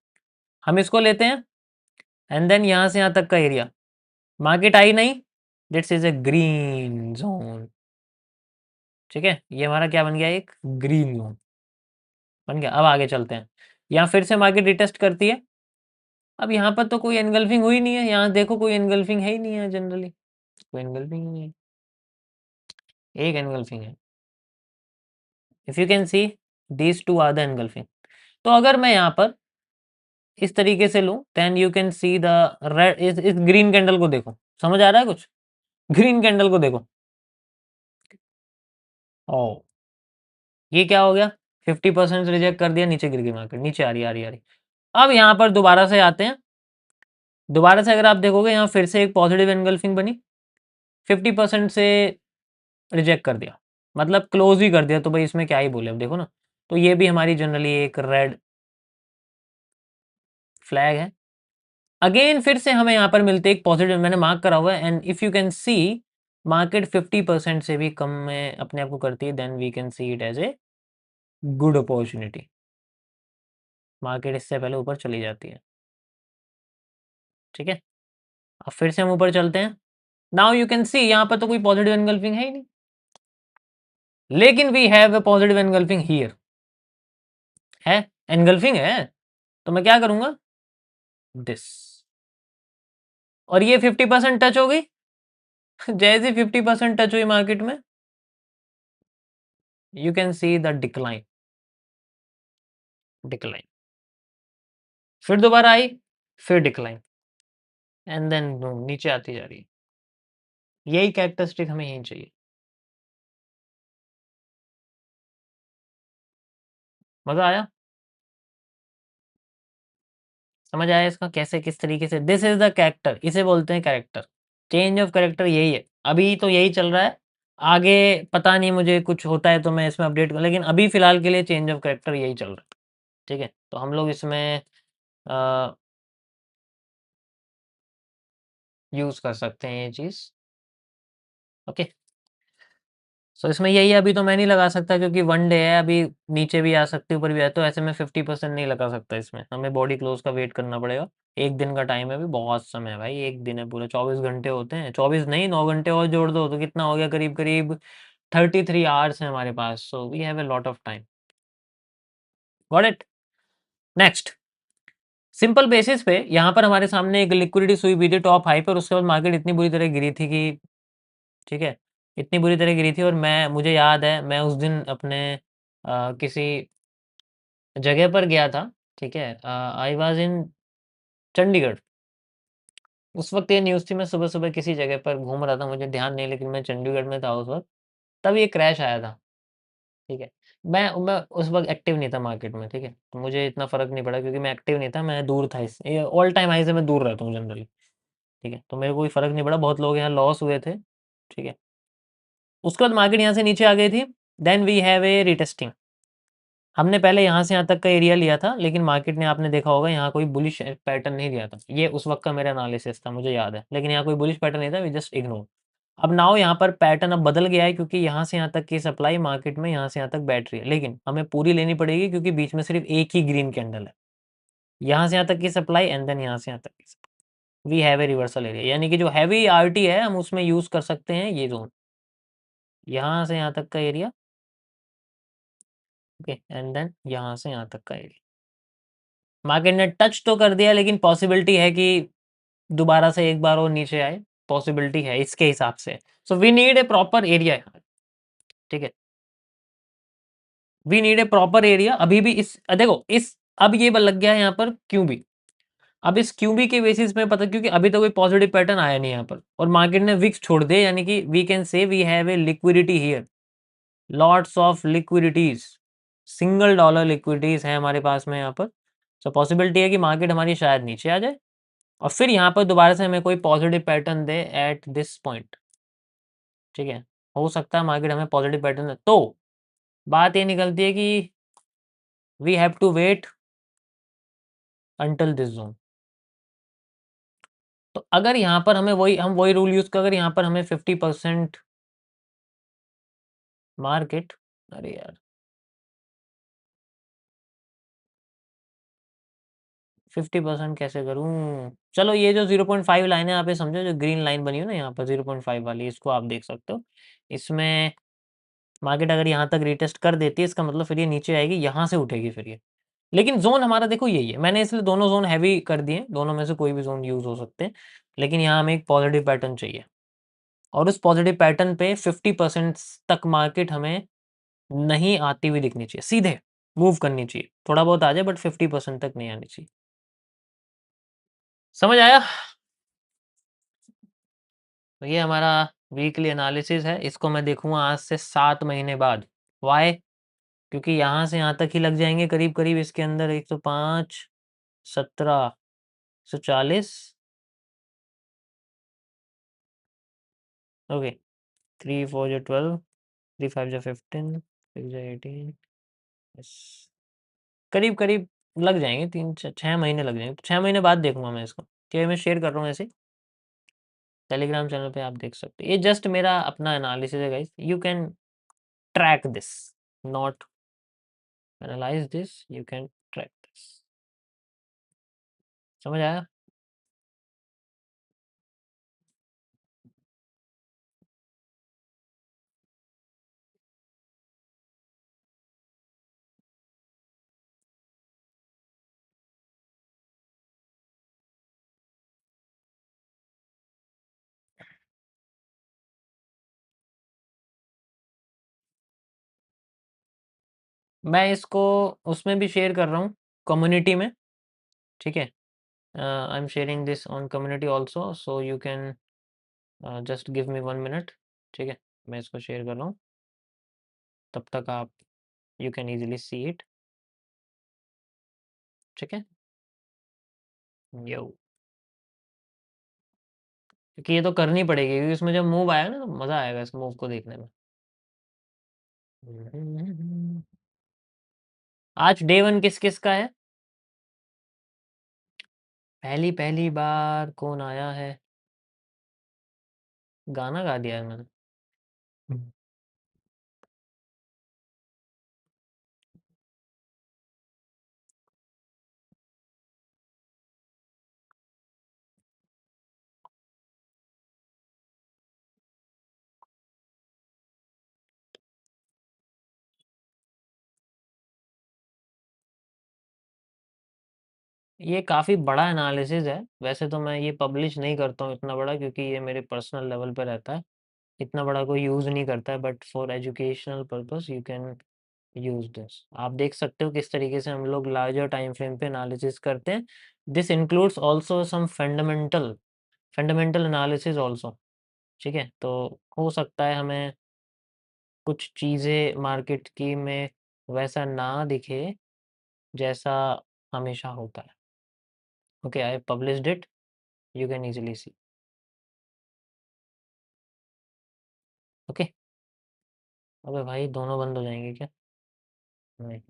हम इसको लेते हैं, एंड देन यहाँ से यहाँ तक का एरिया, मार्केट आई नहीं, this is a green zone, ठीक है। ये हमारा क्या बन गया, एक ग्रीन जोन बन गया। अब आगे चलते हैं, यहाँ फिर से मार्केट रिटेस्ट करती है। अब यहाँ पर तो कोई एनगल्फिंग हुई नहीं है, यहाँ देखो कोई एनगल्फिंग है ही नहीं है, जनरली कोई एनगल्फिंग ही नहीं है, एक एनगल्फिंग है, if you can see these two are the engulfing. तो अगर मैं यहाँ पर इस तरीके से लूं, then you can see the red, इस ग्रीन कैंडल को देखो, समझ आ रहा है कुछ? ग्रीन कैंडल को देखो, ओ ये क्या हो गया, 50% रिजेक्ट कर दिया, नीचे गिर गई मार्केट, नीचे आ रही आ रही। अब यहाँ पर दोबारा से आते हैं, दोबारा से अगर आप देखोगे यहाँ फिर से एक पॉजिटिव एनगल्फिंग बनी, 50% से रिजेक्ट कर दिया, मतलब क्लोज ही कर दिया, तो भाई इसमें क्या ही बोले, अब देखो ना। तो ये भी हमारी जनरली एक रेड फ्लैग है। अगेन फिर से हमें यहाँ पर मिलते एक पॉजिटिव, मैंने मार्क करा हुआ है, and if you can C market 50% से भी कम में अपने आप को करती है, then we can see it as a good opportunity. Market इससे पहले ऊपर चली जाती है, ठीक है। अब फिर से हम ऊपर चलते हैं, नाउ यू कैन सी यहाँ पर तो कोई पॉजिटिव एनगल्फिंग है ही नहीं, लेकिन we have a positive engulfing here, है एनगल्फिंग है, तो मैं क्या करूंगा, दिस, और ये 50% टच हो गई। जैसे 50% टच हुई मार्केट में, you can see the decline, decline, फिर दोबारा आई, फिर डिक्लाइन, एंड देन नीचे आती जा रही है। यही कैरेक्टरिस्टिक हमें यही चाहिए। मजा आया, समझ आया इसका कैसे किस तरीके से, दिस इज द कैरेक्टर, इसे बोलते हैं कैरेक्टर, चेंज ऑफ कैरेक्टर यही है। अभी तो यही चल रहा है, आगे पता नहीं, मुझे कुछ होता है तो मैं इसमें अपडेट करूँ, लेकिन अभी फिलहाल के लिए चेंज ऑफ कैरेक्टर यही चल रहा है, ठीक है। तो हम लोग इसमें यूज कर सकते हैं ये चीज, ओके। सो इसमें यही है, अभी तो मैं नहीं लगा सकता क्योंकि वन डे है, अभी नीचे भी आ सकती है ऊपर भी है, तो ऐसे में 50% नहीं लगा सकता, इसमें हमें बॉडी क्लोज का वेट करना पड़ेगा। एक दिन का टाइम है, अभी बहुत समय है भाई, एक दिन है पूरा, 24 घंटे होते हैं, 24 नहीं 9 घंटे और जोड़ दो तो कितना हो गया, करीब करीब 33 आवर्स है हमारे पास, so we have a lot of time, got it. Next, simple basis पे यहाँ पर हमारे सामने एक लिक्विडिटी सुई हुई थी टॉप हाई पर, उसके बाद मार्केट इतनी बुरी तरह गिरी थी कि, ठीक है, इतनी बुरी तरह गिरी थी, और मैं, मुझे याद है मैं उस दिन अपने किसी जगह पर गया था, ठीक है, आई वाज इन चंडीगढ़, उस वक्त ये न्यूज़ थी, मैं सुबह सुबह किसी जगह पर घूम रहा था, मुझे ध्यान नहीं, लेकिन मैं चंडीगढ़ में था उस वक्त, तब ये क्रैश आया था, ठीक है। मैं उस वक्त एक्टिव नहीं था मार्केट में, ठीक है, तो मुझे इतना फ़र्क नहीं पड़ा क्योंकि मैं एक्टिव नहीं था, मैं दूर था, इस ये ऑल टाइम हाई से मैं दूर रहता हूँ जनरली, ठीक है, तो मेरे को कोई फ़र्क नहीं पड़ा, बहुत लोग यहाँ लॉस हुए थे, ठीक है। उसके बाद मार्केट यहाँ से नीचे आ गई थी, then we have a retesting, हमने पहले यहाँ से यहाँ तक का एरिया लिया था, लेकिन मार्केट ने, आपने देखा होगा यहाँ कोई बुलिश पैटर्न नहीं दिया था, ये उस वक्त का मेरा एनालिसिस था, मुझे याद है, लेकिन यहाँ कोई बुलिश पैटर्न नहीं था, वी जस्ट इग्नोर। अब नाउ यहाँ पर पैटर्न अब बदल गया है, क्योंकि यहाँ से यहाँ तक की सप्लाई मार्केट में यहाँ से यहाँ तक बैठ रही है, लेकिन हमें पूरी लेनी पड़ेगी क्योंकि बीच में सिर्फ एक ही ग्रीन कैंडल है, यहाँ से यहाँ तक की सप्लाई, एंड देन यहाँ से यहाँ तक की supply, we have a reversal area, यानी कि जो हैवी आरटी है हम उसमें यूज कर सकते हैं ये जोन, यहाँ से यहाँ तक का एरिया, ओके, एंड देन यहाँ से यहाँ तक का एरिया। मार्केट ने टच तो कर दिया, लेकिन पॉसिबिलिटी है कि दोबारा से एक बार और नीचे आए, पॉसिबिलिटी है इसके हिसाब से, so we need a proper area, ठीक है, we need a proper area. अभी भी इस देखो इस, अब ये लग गया है यहाँ पर क्यों भी, अब इस क्यू बी के बेसिस पे पता, क्योंकि अभी तो कोई पॉजिटिव पैटर्न आया नहीं यहाँ पर, और मार्केट ने विक्स छोड़ दिए, यानी कि we can say we have a liquidity here, lots of liquidities, single dollar liquidities है हमारे पास में यहाँ पर, सो पॉसिबिलिटी है कि मार्केट हमारी शायद नीचे आ जाए, और फिर यहाँ पर दोबारा से हमें कोई positive pattern they at this point, ठीक है, हो सकता है मार्केट हमें पॉजिटिव पैटर्न दे, तो बात ये निकलती है कि we have to wait until this zone. तो अगर यहाँ पर हमें वही, हम वही रूल यूज कर, अगर यहाँ पर हमें 50% मार्केट, अरे यार 50% कैसे करूँ, चलो ये जो 0.5 लाइन है आप ये समझो, जो ग्रीन लाइन बनी है ना यहाँ पर 0.5 वाली, इसको आप देख सकते हो, इसमें मार्केट अगर यहाँ तक रिटेस्ट कर देती है, इसका मतलब फिर ये नीचे आएगी, यहाँ से उठेगी फिर ये, लेकिन जोन हमारा देखो यही है, मैंने इसलिए दोनों जोन हैवी कर दिए, दोनों में से कोई भी जोन यूज हो सकते हैं, लेकिन यहाँ हमें एक पॉजिटिव पैटर्न चाहिए, और उस पॉजिटिव पैटर्न पे 50% तक मार्केट हमें नहीं आती हुई दिखनी चाहिए, सीधे मूव करनी चाहिए, थोड़ा बहुत आ जाए बट 50% तक नहीं आनी चाहिए। समझ आया? तो ये हमारा वीकली एनालिसिस है, इसको मैं देखूँगा आज से 7 महीने बाद। व्हाई? क्योंकि यहाँ से यहाँ तक ही लग जाएँगे करीब-करीब इसके अंदर 105, 17, 140 ओके, 3 4 जा 12, 3 5 जा 15, 6 जा 18 यस, करीब-करीब लग जाएँगे 3 छ 6 महीने लग जाएँगे, 6 महीने बाद देखूँगा मैं इसको। ठीक है, मैं शेयर कर रहा हूँ ऐसे ही, टेलीग्राम चैनल पे आप देख सकते हैं। ये जस्ट मेरा अपना एनालिसिस है guys, you can track this, not analyse this, you can track this. समझ आया? मैं इसको उसमें भी शेयर कर रहा हूँ, कम्युनिटी में, ठीक है? I am sharing this on community also, so you can just give me 1 minute, ठीक है? मैं इसको शेयर कर रहा हूँ, तब तक आप you can easily see it, ठीक है? यो क्योंकि ये तो करनी पड़ेगी क्योंकि इसमें जब मूव आएगा ना तो मज़ा आएगा इस मूव को देखने में। आज डे 1 किस-किस का है? पहली-पहली बार कौन आया है? गाना गा दिया है मैंने। ये काफ़ी बड़ा एनालिसिस है। वैसे तो मैं ये पब्लिश नहीं करता हूँ इतना बड़ा क्योंकि ये मेरे पर्सनल लेवल पे रहता है। इतना बड़ा कोई यूज़ नहीं करता है but for educational purpose you can use this. आप देख सकते हो किस तरीके से हम लोग लार्जर टाइम फ्रेम पे एनालिसिस करते हैं। This includes also some fundamental fundamental analysis also, ठीक है? तो हो सकता है हमें कुछ चीज़ें मार्केट की में वैसा ना दिखे जैसा हमेशा होता है। Okay, I have published it, you can easily see. Okay? अबे भाई दोनों बंद हो जाएँगे क्या? नहीं।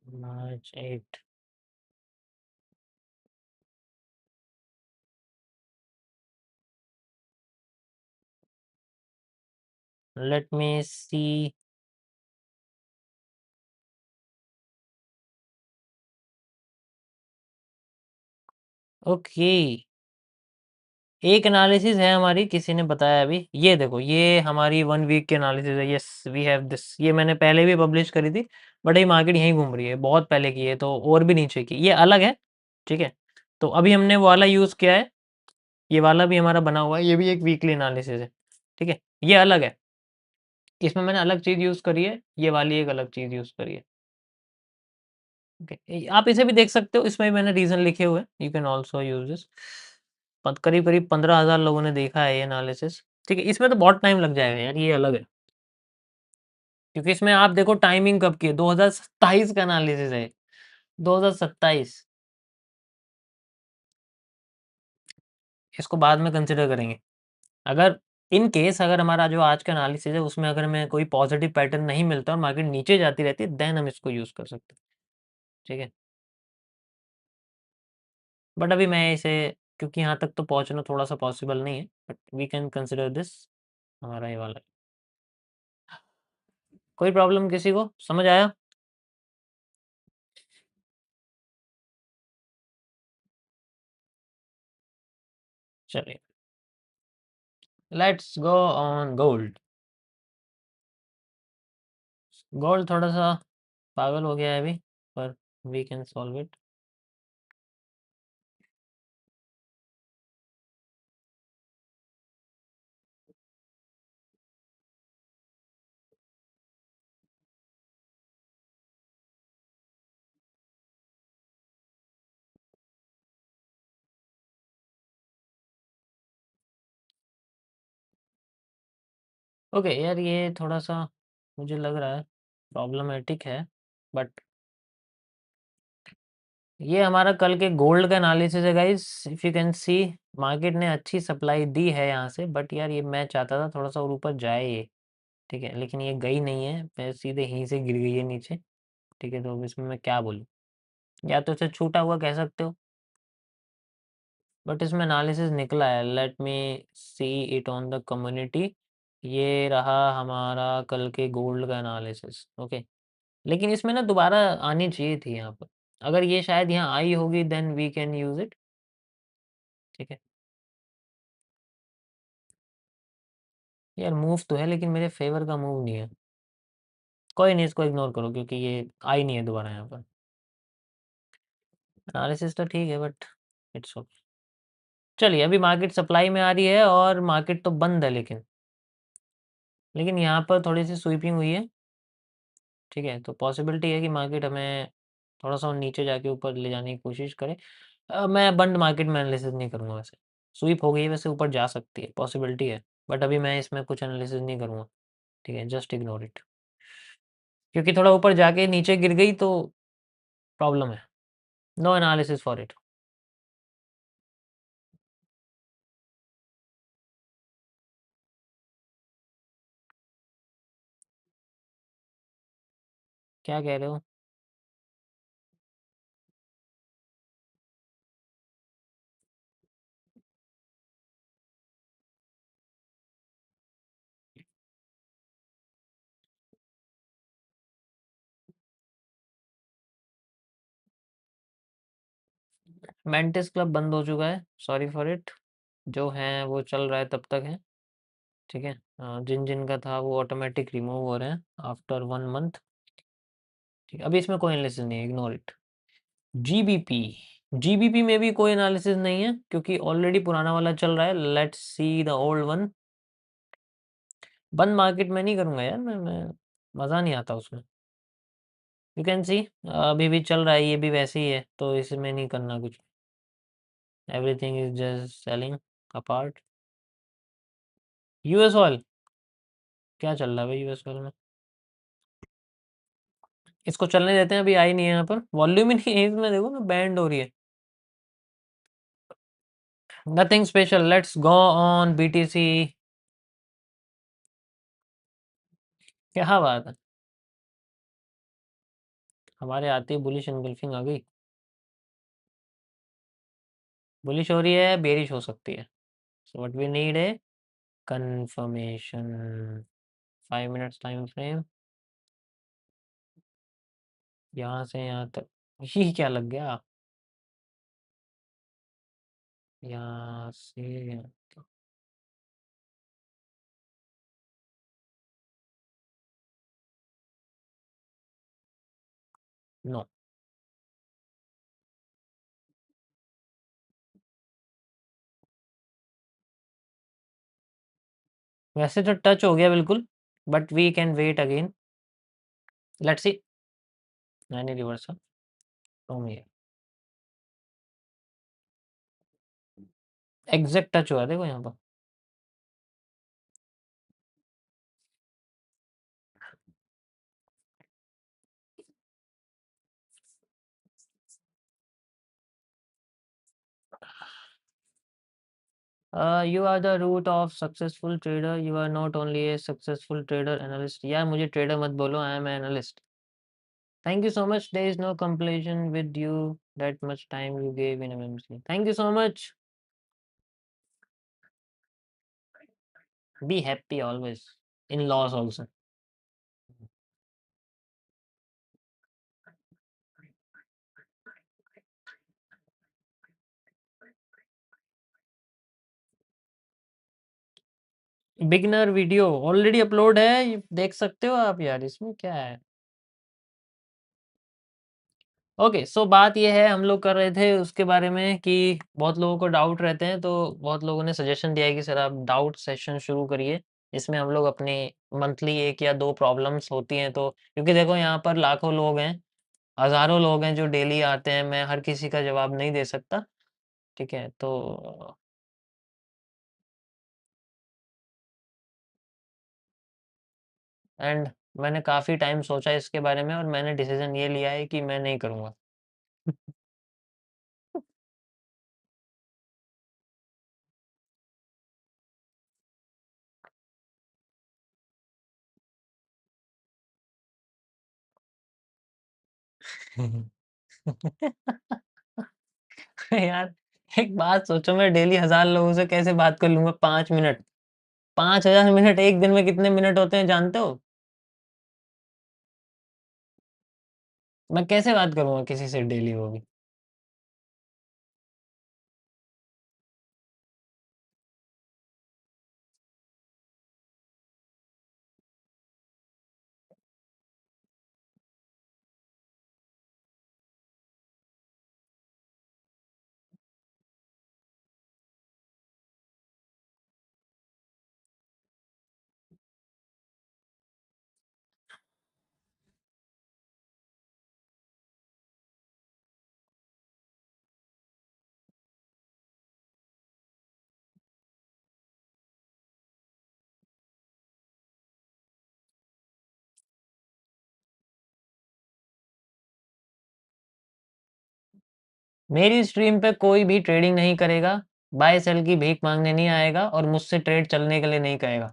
March 8. Let me see. Okay, एक एनालिसिस है हमारी किसी ने बताया अभी, ये देखो ये हमारी 1 वीक की एनालिसिस है, यस वी हैव दिस, ये मैंने पहले भी पब्लिश करी थी, बट ये मार्केट यहीं घूम रही है, बहुत पहले की है तो और भी नीचे की, ये अलग है, ठीक है? तो अभी हमने वो वाला यूज़ किया है, ये वाला भी हमारा बना हुआ है, ये भी एक वीकली एनालिसिस है, ठीक है? ये अलग है, इसमें मैंने अलग चीज़ यूज़ करी है, ये वाली एक अलग चीज़ यूज़ करी है, ओके? आप इसे भी देख सकते हो, इसमें भी मैंने रीज़न लिखे हुए हैं, you can also use this. पत करीब-करीब 15,000 लोगों ने देखा है ये एनालिसिस, ठीक है? इसमें तो बहुत टाइम लग जाएगा यार, ये अलग है। क्योंकि इसमें आप देखो टाइमिंग कब की है, 2027 का एनालिसिस है, 2027 इसको बाद में कंसिडर करेंगे। अगर इन केस अगर हमारा जो आज का एनालिसिस है, उसमें अगर हमें कोई पॉजिटिव पैटर्न नहीं मिलता और मार्केट नीचे जाती रहती है, देन हम इसको यूज़ कर सकते हैं, ठीक है? बट अभी मैं इसे क्योंकि यहाँ तक तो पहुँचना थोड़ा-सा पॉसिबल नहीं है, but we can consider this हमारा ये वाला। कोई प्रॉब्लम किसी को? समझ आया? चलिए। Let's go on gold. Gold थोड़ा सा पागल हो गया है अभी, पर we can solve it. Okay यार, ये थोड़ा सा मुझे लग रहा है प्रॉब्लमेटिक है, बट ये हमारा कल के गोल्ड का एनालिसिस है guys. If you can C, market ने अच्छी सप्लाई दी है यहाँ से, बट यार ये मैं चाहता था थोड़ा सा और ऊपर जाए ये। ठीक है, लेकिन ये गई नहीं है, मैं सीधे यहीं से गिर गई है नीचे। ठीक है, तो अब इसमें मैं क्या बोलूँ? या तो इसे छूटा हुआ कह सकते हो, बट इसमें एनालिसिस निकला है। Let me see it on the community. ये रहा हमारा कल के गोल्ड का एनालिसिस। ओके, लेकिन इसमें ना दोबारा आनी चाहिए थी यहाँ पर। अगर ये शायद यहाँ आई होगी then we can use it. ठीक है यार, मूव तो है लेकिन मेरे फेवर का मूव नहीं है। कोई नहीं, इसको इग्नोर करो क्योंकि ये आई नहीं है दोबारा यहाँ पर। एनालिसिस तो ठीक है बट इट्स ओके। चलिए, अभी मार्केट सप्लाई में आ रही है और मार्केट तो बंद है, लेकिन यहाँ पर थोड़ी सी स्वीपिंग हुई है। ठीक है, तो पॉसिबिलिटी है कि मार्केट हमें थोड़ा सा और नीचे जाके ऊपर ले जाने की कोशिश करे। मैं बंद मार्केट में एनालिसिस नहीं करूँगा वैसे। स्वीप हो गई है वैसे, ऊपर जा सकती है, पॉसिबिलिटी है, बट अभी मैं इसमें कुछ एनालिसिस नहीं करूँगा। ठीक है, जस्ट इग्नोर इट, क्योंकि थोड़ा ऊपर जाके नीचे गिर गई तो प्रॉब्लम है। No analysis for it. क्या कह रहे हो? मेंटिस क्लब बंद हो चुका है, सॉरी फॉर इट। जो है वो चल रहा है तब तक है। ठीक है, जिन जिन का था वो ऑटोमेटिक रिमूव हो रहे हैं आफ्टर 1 मंथ। ठीक है, अभी इसमें कोई एनालिसिस नहीं है, इग्नोर इट। जीबीपी, जीबीपी में भी कोई एनालिसिस नहीं है क्योंकि ऑलरेडी पुराना वाला चल रहा है। Let's see the old one. बंद मार्केट में नहीं करूंगा यार, मैं मज़ा नहीं आता उसमें। यू कैन सी, अभी भी चल रहा है, ये भी वैसे ही है, तो इसमें नहीं करना कुछ। Everything is just selling apart. US oil क्या चल रहा है भाई? यूएस ऑयल में इसको चलने देते हैं, अभी आई नहीं है यहाँ पर, वॉल्यूम ही नहीं है इसमें, देखो ना बैंड हो रही है। Nothing special, let's go on BTC. क्या बात है, हमारे आते ही बुलिश एनगल्फिंग आ गई। बुलिश हो रही है, बेरिश हो सकती है। सो व्हाट वी नीड है कंफर्मेशन। 5 मिनट्स टाइम फ्रेम, यहाँ से यहाँ तक। ये क्या लग गया? यहाँ से यहाँ तक। नो, वैसे तो टच हो गया बिल्कुल, but we can wait again. Let's see. नहीं reverse from here, exact touch हुआ है, देखो यहाँ पर। You are the root of successful trader, you are not only a successful trader analyst. यार मुझे ट्रेडर मत बोलो, I am analyst. Thank you so much, there is no completion with you, that much time you gave in MMC, thank you so much. Be happy always, in loss also. Beginner video already upload है, ये देख सकते हो आप यार, इसमें क्या है? ओके, सो बात ये है, हम लोग कर रहे थे उसके बारे में कि बहुत लोगों को डाउट रहते हैं, तो बहुत लोगों ने सजेशन दिया है कि सर आप डाउट सेशन शुरू करिए। इसमें हम लोग अपनी मंथली 1 या 2 प्रॉब्लम्स होती हैं तो क्योंकि देखो यहाँ पर लाखों लोग हैं, हज़ारों लोग हैं जो डेली आते हैं, मैं हर किसी का जवाब नहीं दे सकता, ठीक है? तो एंड मैंने काफ़ी टाइम सोचा इसके बारे में और मैंने डिसीज़न ये लिया है कि मैं नहीं करूँगा। यार, एक बात सोचो मैं डेली 1000 लोगों से कैसे बात कर लूँगा 5 मिनट? 5000 मिनट 1 दिन में कितने मिनट होते हैं जानते हो? मैं कैसे बात करूँगा किसी से डेली वो भी? मेरी स्ट्रीम पे कोई भी ट्रेडिंग नहीं करेगा, बाय सेल की भीख माँगने नहीं आएगा और मुझसे ट्रेड चलने के लिए नहीं कहेगा।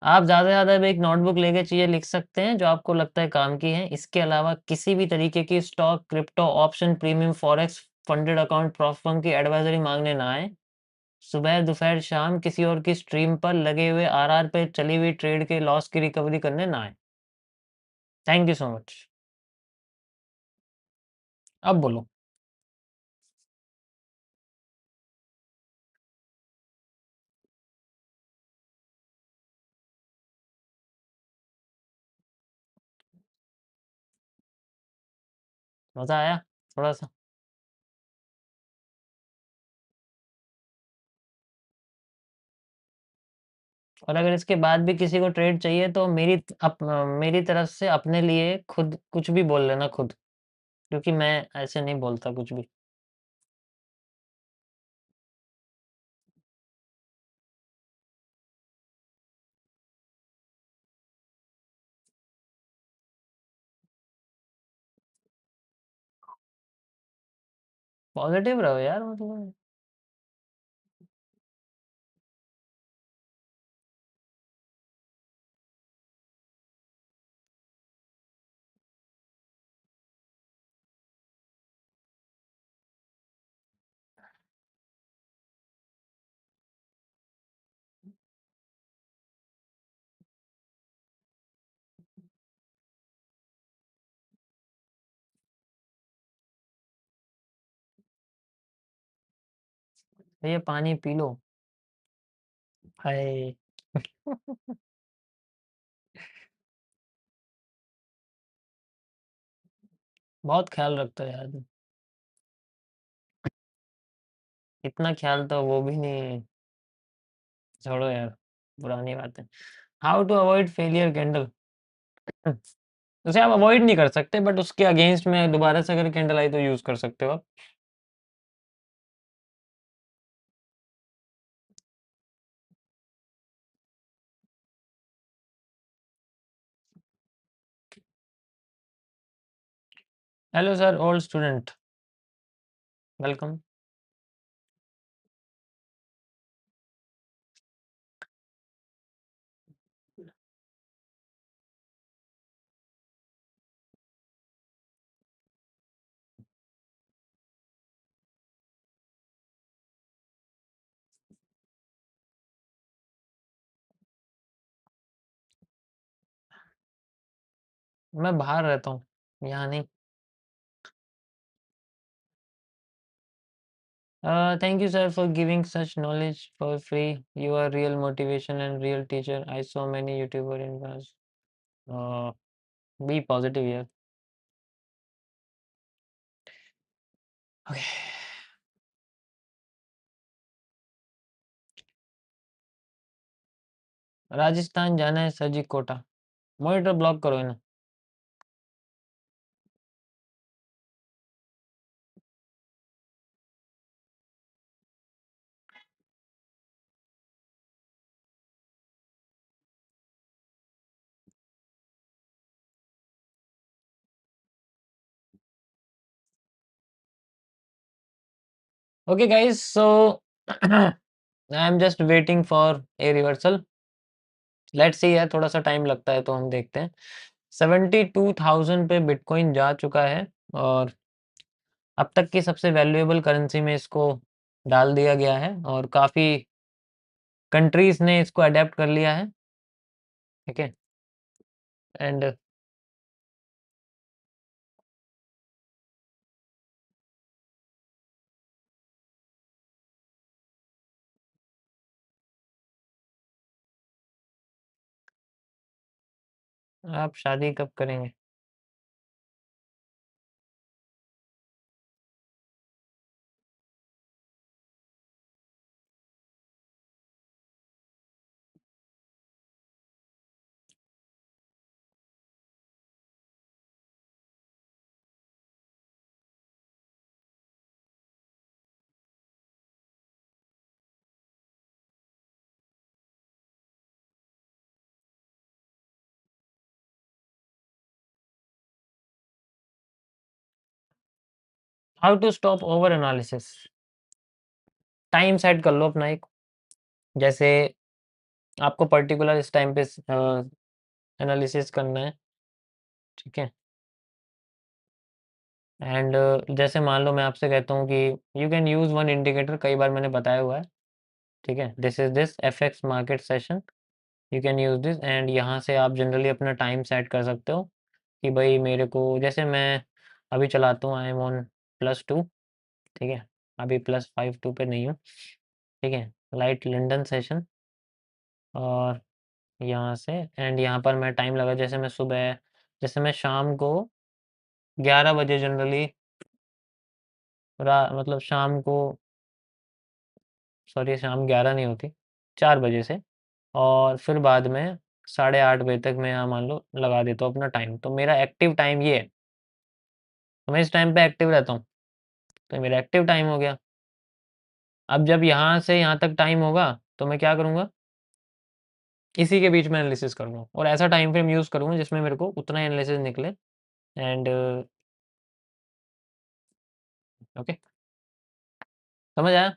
आप ज़्यादा से ज़्यादा अब एक नोटबुक लेके चीज़ें लिख सकते हैं जो आपको लगता है काम की हैं। इसके अलावा किसी भी तरीके की stock, crypto, option, premium, forex, funded account, prop firm की एडवाइज़री माँगने ना आएँ। सुबह, दोपहर, शाम किसी और की स्ट्रीम पर लगे हुए आरआर पे चली हुई ट्रेड के लॉस की रिकवरी करने ना आएँ। Thank you so much. अब बोलो। मज़ा आया? थोड़ा-सा? और अगर इसके बाद भी किसी को ट्रेड चाहिए तो मेरी तरफ से अपने लिए खुद कुछ भी बोल लेना खुद, क्योंकि मैं ऐसे नहीं बोलता कुछ भी। पॉज़िटिव रहो यार मतलब। ये पानी पी लो। हाय! बहुत ख़्याल रखते हो यार तुम। इतना ख़्याल तो वो भी नहीं। छोड़ो यार, पुरानी बातें। How to avoid failure candle? उसे आप अवॉइड नहीं कर सकते बट उसके अगेंस्ट में दोबारा से अगर कैंडल आई तो यूज़ कर सकते हो आप। Hello sir old student, welcome. मैं बाहर रहता हूँ, यहाँ नहीं। Thank you, sir, for giving such knowledge for free. You are real motivation and real teacher. I saw many YouTuber in class. Uh, be positive here. Okay. Rajasthan जाना है sir जी Kota. Monitor block करो इन्हें। Okay, guys. So I'm just waiting for a reversal. Let's see यार, थोड़ा सा time लगता है तो हम देखते हैं। 72,000 पे बिटकॉइन जा चुका है और अब तक की सबसे वैल्यूएबल करेंसी में इसको डाल दिया गया है और काफ़ी कंट्रीज़ ने इसको अडॉप्ट कर लिया है, ठीक है? एंड आप शादी कब करेंगे? How to stop over analysis? Time set कर लो अपना एक, जैसे आपको पर्टिकुलर इस टाइम पे एनालिसिस करना है, ठीक है? एंड जैसे मान लो मैं आपसे कहता हूँ कि you can use one indicator, कई बार मैंने बताया हुआ है, ठीक है? This is this FX market session, you can use this and यहाँ से आप जनरली अपना टाइम सेट कर सकते हो कि भाई मेरे को, जैसे मैं अभी चलाता हूँ, आई एम ऑन +2, ठीक है? अभी +52 पे नहीं हूँ, ठीक है? लाइट लंदन सेशन और यहाँ से एंड यहाँ पर मैं टाइम लगा, जैसे मैं सुबह, जैसे मैं शाम को 11 बजे जनरली, मतलब शाम को, सॉरी शाम 11 नहीं होती, 4 बजे से और फिर बाद में 8:30 बजे तक मैं यहाँ मान लो लगा देता हूँ अपना टाइम, तो मेरा एक्टिव टाइम ये है, तो मैं इस टाइम पे एक्टिव रहता हूँ, तो मेरा एक्टिव टाइम हो गया। अब जब यहाँ से यहाँ तक टाइम होगा, तो मैं क्या करूँगा, इसी के बीच में एनालिसिस करूँगा और ऐसा टाइम फ्रेम यूज़ करूँगा जिसमें मेरे को उतना एनालिसिस निकले एंड ओके, समझ आया?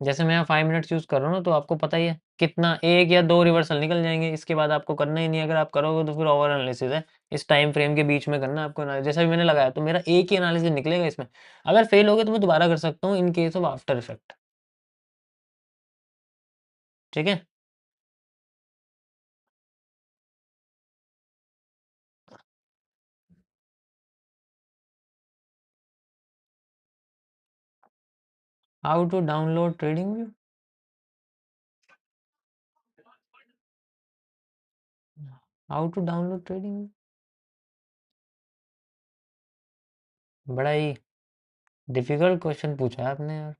जैसे मैं यहाँ 5 मिनट्स यूज़ कर रहा हूँ ना, तो आपको पता ही है कितना, 1 या 2 रिवर्सल निकल जाएँगे, इसके बाद आपको करना ही नहीं है, अगर आप करोगे तो फिर ओवर एनालिसिस है। इस टाइम फ्रेम के बीच में करना है आपको जैसा भी मैंने लगाया, तो मेरा एक ही एनालिसिस निकलेगा इसमें। अगर फेल हो गया तो मैं दोबारा कर सकता हूँ in case of after effect, ठीक है? How to download trading view? How to download trading view? बड़ा ही डिफिकल्ट क्वेश्चन पूछा है आपने यार।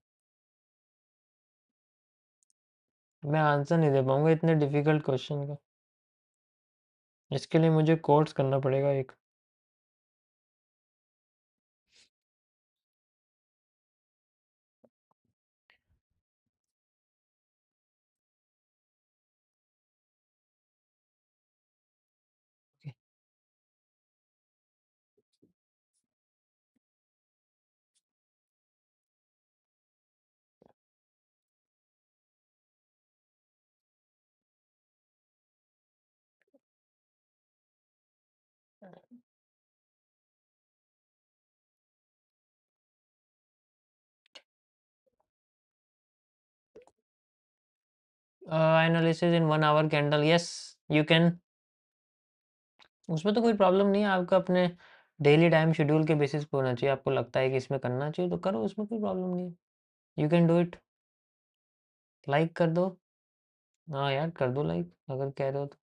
मैं आंसर नहीं दे पाऊँगा इतने डिफिकल्ट क्वेश्चन का। इसके लिए मुझे कोर्स करना पड़ेगा एक। Analysis in 1 our candle, yes you can. उसमें तो कोई प्रॉब्लम नहीं है, आपका अपने डेली टाइम शेड्यूल के बेसिस पे होना चाहिए। आपको लगता है कि इसमें करना चाहिए तो करो, उसमें कोई प्रॉब्लम नहीं है। You can do it. Like कर दो। हाँ यार, कर दो लाइक अगर कह रहे हो तो।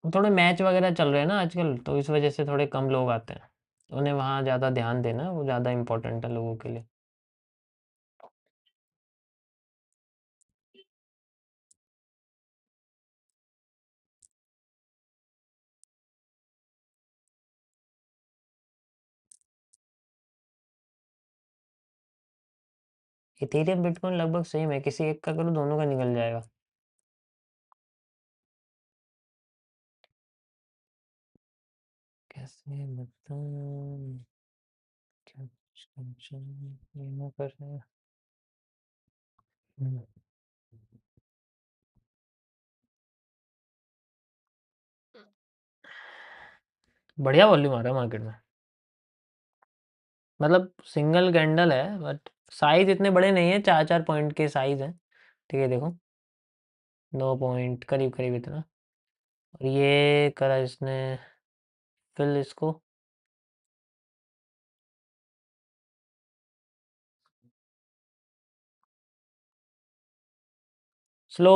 थोड़े मैच वगैरह चल रहे हैं ना आजकल, तो इस वजह से थोड़े कम लोग आते हैं। उन्हें वहाँ ज़्यादा ध्यान देना, वो ज़्यादा इम्पोर्टेंट है लोगों के लिए। इथेरियम बिटकॉइन लगभग सेम है, किसी एक का करो दोनों का निकल जाएगा। कैसे बताऊं, क्या कुछ ये ना कर रहे हैं। हम्म, बढ़िया वॉल्यूम आ रहा है मार्केट में। मतलब सिंगल कैंडल है बट साइज इतने बड़े नहीं है, 4-4 पॉइंट के साइज हैं। ठीक है देखो, 9 पॉइंट करीब करीब इतना। और ये करा इसने फिल इसको। Slow,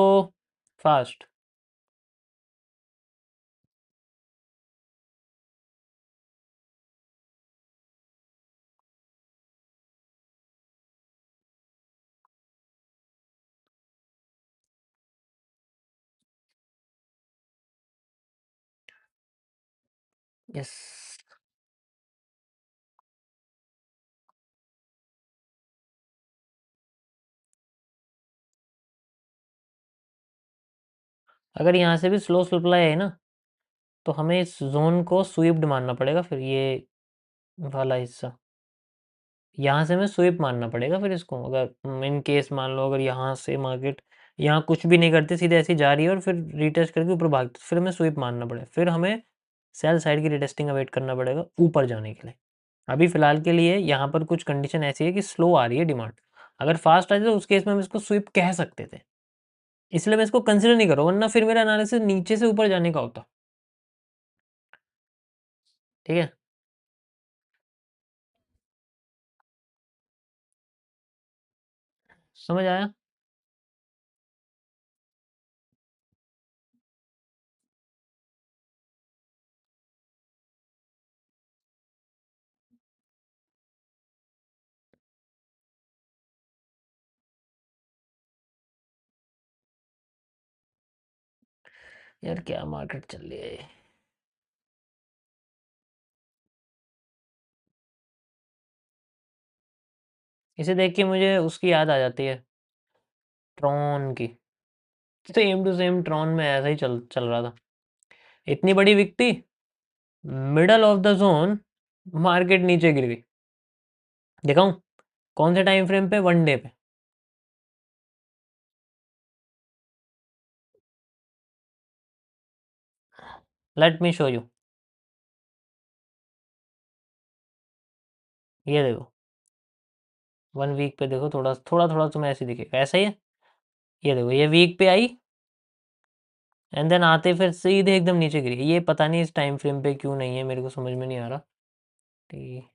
fast. यस। अगर यहाँ से भी स्लो सप्लाई है ना, तो हमें इस जोन को स्वीप्ड मानना पड़ेगा फिर, ये वाला हिस्सा। यहाँ से हमें स्वीप मानना पड़ेगा फिर इसको, अगर इन केस मान लो अगर यहाँ से मार्केट यहाँ कुछ भी नहीं करते, सीधे ऐसे ही जा रही है और फिर रीटेस्ट करके ऊपर भागती, फिर हमें स्वीप मानना पड़ेगा, फिर हमें सेल साइड की रीटेस्टिंग अवेट करना पड़ेगा ऊपर जाने के लिए। अभी फिलहाल के लिए यहाँ पर कुछ कंडीशन ऐसी है कि स्लो आ रही है डिमांड। अगर फास्ट आ जाए तो उस केस में हम इसको स्वीप कह सकते थे, इसलिए मैं इसको कंसिडर नहीं कर रहा हूँ, वरना फिर मेरा एनालिसिस नीचे से ऊपर जाने का होता। ठीक है। समझ आया। यार क्या मार्केट चल रही है। इसे देख के मुझे उसकी याद आ जाती है, ट्रॉन की। सेम टू सेम ट्रॉन में ऐसा ही चल चल रहा था। इतनी बड़ी विकती, middle of the zone market नीचे गिर गई। दिखाऊं कौन से टाइम फ्रेम पे? 1 डे पे। Late me show you. ये देखो, 1 वीक पे देखो, थोड़ा थोड़ा थोड़ा तुम्हें ऐसे दिखेगा, ऐसा ही है। ये देखो, ये वीक पे आई एंड देन आते फिर सीधे एकदम नीचे गिरी। ये पता नहीं इस टाइम फ्रेम पे क्यों नहीं है, मेरे को समझ में नहीं आ रहा। ठीक।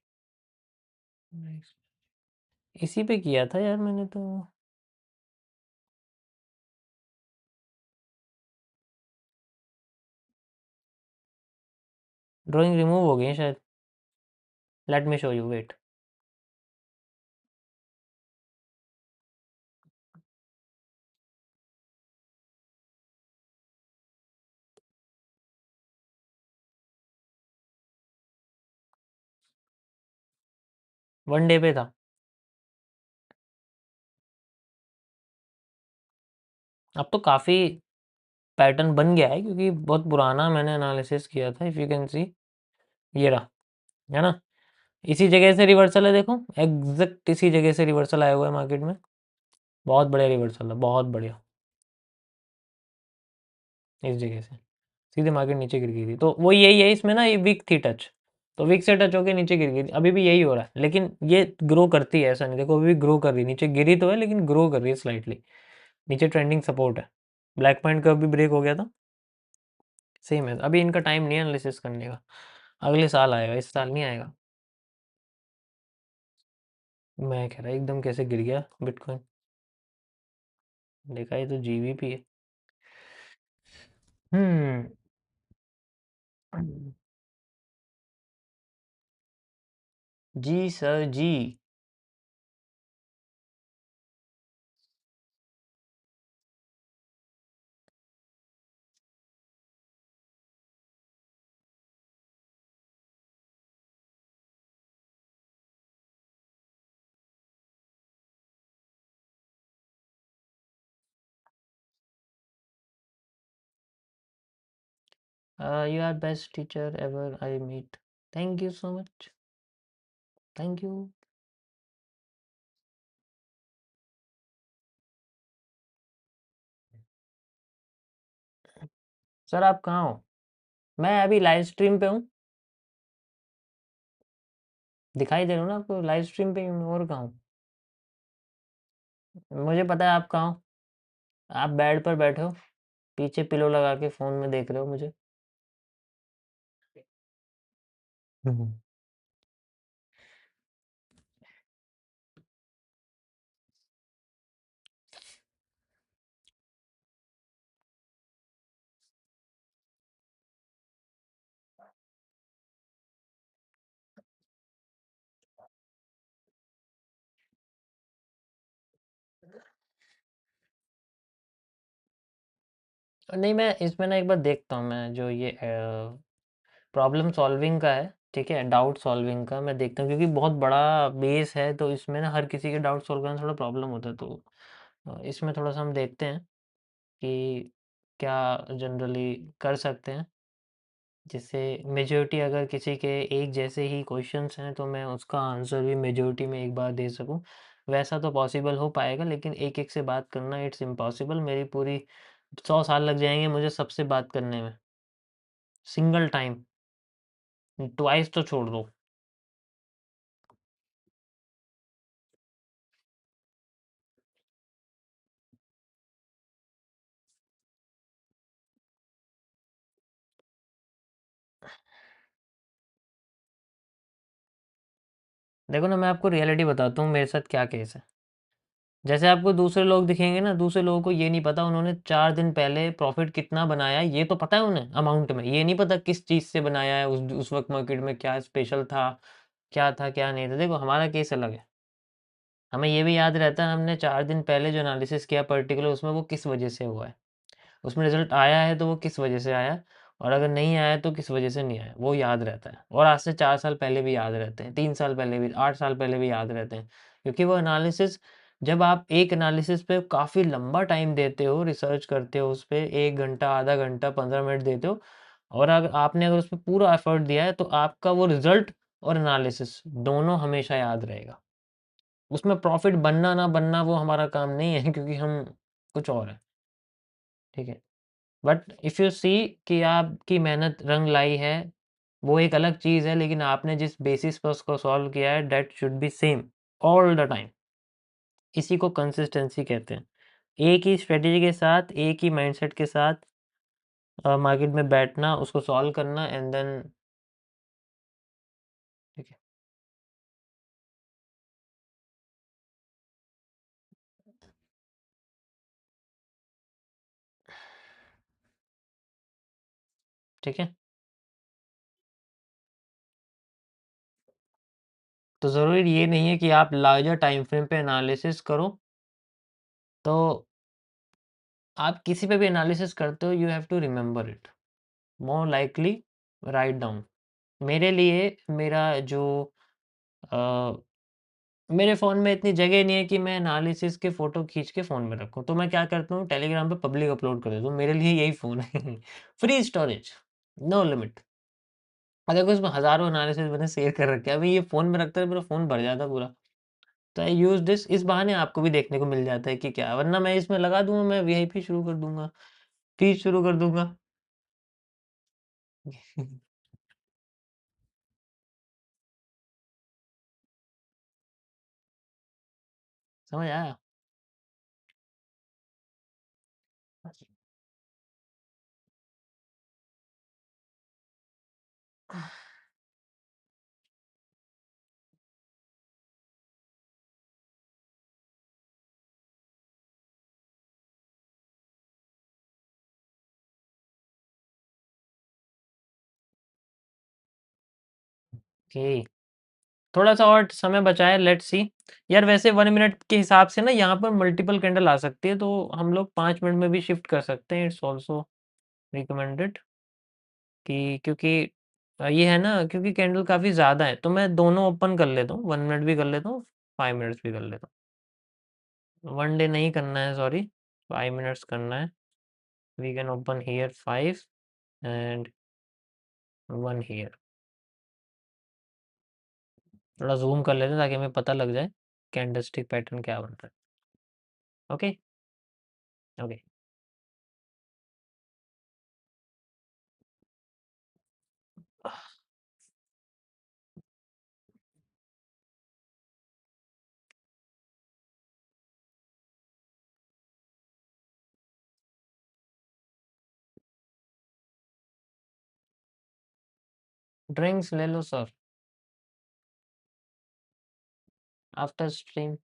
इसी पे किया था यार मैंने तो। ड्राइंग रिमूव हो गई है शायद। Let me show you, wait. 1 day पे था। अब तो काफ़ी पैटर्न बन गया है, क्योंकि बहुत पुराना मैंने एनालिसिस किया था। इफ़ यू कैन सी, ये रहा, है ना। इसी जगह से रिवर्सल है, देखो एग्जैक्ट इसी जगह से रिवर्सल आया हुआ है मार्केट में। बहुत बढ़िया रिवर्सल है, बहुत बढ़िया। इस जगह से सीधे मार्केट नीचे गिर गई थी। तो वो यही है इसमें ना, ये वीक थी टच, तो वीक से टच होके नीचे गिर गई थी। अभी भी यही हो रहा है, लेकिन ये ग्रो करती है, ऐसा नहीं, देखो अभी भी ग्रो कर रही है, नीचे गिरी तो है लेकिन ग्रो कर रही है स्लाइटली। नीचे ट्रेंडिंग सपोर्ट है। ब्लैक पॉइंट का भी ब्रेक हो गया था। सेम है, अभी इनका टाइम नहीं है एनालिसिस करने का, अगले साल आएगा, इस साल नहीं आएगा। मैं कह रहा एकदम कैसे गिर गया बिटकॉइन, देखा ये तो जीबीपी है। हम्म। जी सर जी। You are best teacher ever I meet. Thank you so much. Thank you. Sir आप कहाँ हो? मैं अभी लाइव स्ट्रीम पे हूँ। दिखाई दे रहा हूँ ना आपको, लाइव स्ट्रीम पे ही हूँ, और कहाँ हूँ? मुझे पता है आप कहाँ हो। आप बेड पर बैठे हो, पीछे पिलो लगा के फ़ोन में देख रहे हो मुझे। हम्म। नहीं, मैं इसमें ना एक बार देखता हूँ, मैं जो ये प्रॉब्लम सॉल्विंग का है, ठीक है, डाउट सॉल्विंग का मैं देखता हूँ, क्योंकि बहुत बड़ा बेस है, तो इसमें ना हर किसी के डाउट सॉल्व करना थोड़ा प्रॉब्लम होता है, तो इसमें थोड़ा सा हम देखते हैं कि क्या जनरली कर सकते हैं, जिससे मेजॉरिटी, अगर किसी के एक जैसे ही क्वेश्चंस हैं तो मैं उसका आंसर भी मेजॉरिटी में एक बार दे सकूं। वैसा तो पॉसिबल हो पाएगा, लेकिन एक एक से बात करना इट्स इम्पॉसिबल, मेरी पूरी 100 साल लग जाएंगे मुझे सबसे बात करने में, सिंगल टाइम, ट्वाइस तो छोड़ दो। देखो ना, मैं आपको रियलिटी बताता हूँ मेरे साथ क्या केस है। जैसे आपको दूसरे लोग दिखेंगे ना, दूसरे लोगों को ये नहीं पता उन्होंने 4 दिन पहले प्रॉफिट कितना बनाया है, ये तो पता है उन्हें अमाउंट में, ये नहीं पता किस चीज़ से बनाया है, उस वक्त मार्केट में क्या स्पेशल था, क्या था क्या नहीं था। देखो हमारा केस अलग है, हमें ये भी याद रहता है हमने 4 दिन पहले जो एनालिसिस किया पर्टिकुलर, उसमें वो किस वजह से हुआ है, उसमें रिजल्ट आया है तो वो किस वजह से आया, और अगर नहीं आया तो किस वजह से नहीं आया, वो याद रहता है। और आज से 4 साल पहले भी याद रहते हैं, 3 साल पहले भी, 8 साल पहले भी याद रहते हैं, क्योंकि वो एनालिसिस, जब आप एक एनालिसिस पे काफ़ी लंबा टाइम देते हो, रिसर्च करते हो उस पे, 1 घंटा, आधा घंटा, 15 मिनट देते हो, और अगर आपने अगर उस पर पूरा एफर्ट दिया है, तो आपका वो रिजल्ट और एनालिसिस दोनों हमेशा याद रहेगा। उसमें प्रॉफिट बनना ना बनना वो हमारा काम नहीं है, क्योंकि हम कुछ और है, ठीक है। बट इफ़ यू सी कि आपकी मेहनत रंग लाई है, वो एक अलग चीज़ है, लेकिन आपने जिस बेसिस पर उसको सॉल्व किया है, that should be same all the time. इसी को कंसिस्टेंसी कहते हैं। एक ही स्ट्रेटेजी के साथ, एक ही माइंडसेट के साथ मार्केट में बैठना, उसको सॉल्व करना, एंड देन, ठीक है, ठीक है। तो ज़रूरी ये नहीं है कि आप लार्जर टाइम फ्रेम पे एनालिसिस करो, तो आप किसी पे भी एनालिसिस करते हो, you have to remember it, more likely write down. मेरे लिए मेरा जो अ, मेरे फ़ोन में इतनी जगह नहीं है कि मैं एनालिसिस के फ़ोटो खींच के फ़ोन में रखूँ, तो मैं क्या करता हूँ, टेलीग्राम पे पब्लिक अपलोड कर देता हूँ, मेरे लिए यही फ़ोन है। Free storage, no limit. और देखो इसमें हज़ारों एनालिसिस मैंने शेयर कर रखे हैं, अभी ये फ़ोन में रखता है मेरा फ़ोन भर जाता है पूरा। तो आई यूज़ दिस, इस बहाने आपको भी देखने को मिल जाता है कि क्या है, वरना मैं इसमें लगा दूँगा, मैं वीआईपी शुरू कर दूँगा स्पीच शुरू कर दूंगा। समझ आया? ओके, थोड़ा सा और समय बचा है, लेट्स सी। यार वैसे 1 मिनट के हिसाब से ना यहाँ पर मल्टीपल कैंडल आ सकती है, तो हम लोग 5 मिनट में भी शिफ्ट कर सकते हैं। इट्स ऑल्सो रिकमेंडेड कि क्योंकि ये है ना, क्योंकि कैंडल काफ़ी ज़्यादा है, तो मैं दोनों ओपन कर लेता हूँ, 1 मिनट भी कर लेता हूँ, 5 मिनट्स भी कर लेता हूँ। 1 डे नहीं करना है, सॉरी, 5 मिनट्स करना है। We can open here 5 and 1 here. थोड़ा ज़ूम कर लेते हैं ताकि हमें पता लग जाए कैंडलस्टिक पैटर्न क्या बन रहा है। Okay, okay. ड्रिंक्स ले लो सर, आफ्टर स्ट्रीम।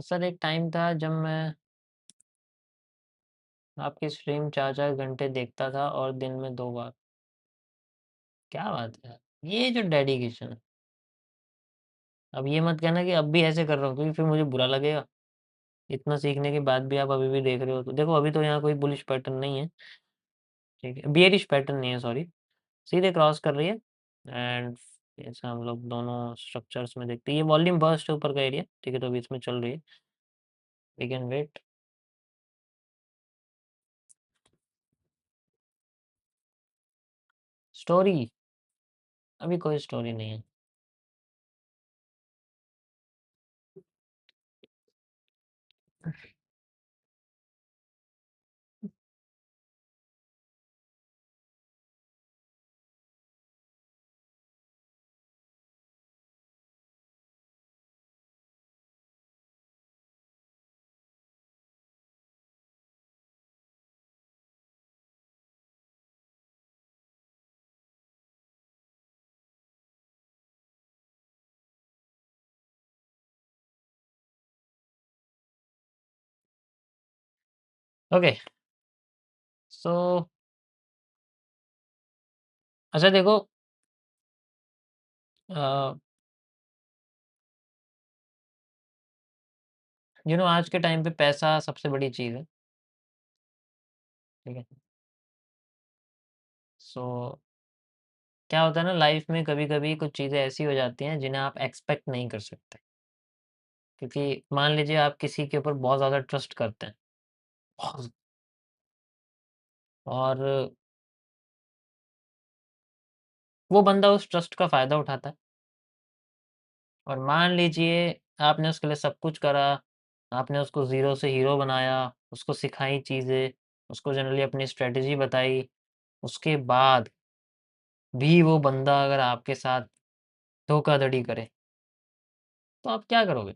सर एक टाइम था जब मैं आपकी स्ट्रीम 4-4 घंटे देखता था और दिन में 2 बार। क्या बात है! ये जो डेडिकेशन है। अब ये मत कहना कि अब भी ऐसे कर रहा हूँ, क्योंकि फिर मुझे बुरा लगेगा। इतना सीखने के बाद भी आप अभी भी देख रहे हो, तो देखो अभी तो यहाँ कोई बुलिश पैटर्न नहीं है, ठीक है? बियरिश पैटर्न नहीं है, सॉरी। सीधे क्रॉस कर रही है एंड ऐसा हम लोग दोनों स्ट्रक्चर्स में देखते हैं। ये वॉल्यूम बर्स्ट है ऊपर का एरिया, ठीक है? तो अभी इसमें चल रही है। We can wait. स्टोरी, अभी कोई स्टोरी नहीं है। ओके, सो अच्छा देखो, आज के टाइम पे पैसा सबसे बड़ी चीज़ है, ठीक है? सो क्या होता है ना, लाइफ में कभी-कभी कुछ चीज़ें ऐसी हो जाती हैं जिन्हें आप एक्सपेक्ट नहीं कर सकते। क्योंकि मान लीजिए आप किसी के ऊपर बहुत ज़्यादा ट्रस्ट करते हैं, बहुत, और वो बंदा उस ट्रस्ट का फ़ायदा उठाता है, और मान लीजिए आपने उसके लिए सब कुछ करा, आपने उसको ज़ीरो से हीरो बनाया, उसको सिखाई चीज़ें, उसको जनरली अपनी स्ट्रैटेजी बताई, उसके बाद भी वो बंदा अगर आपके साथ धोखाधड़ी करे, तो आप क्या करोगे?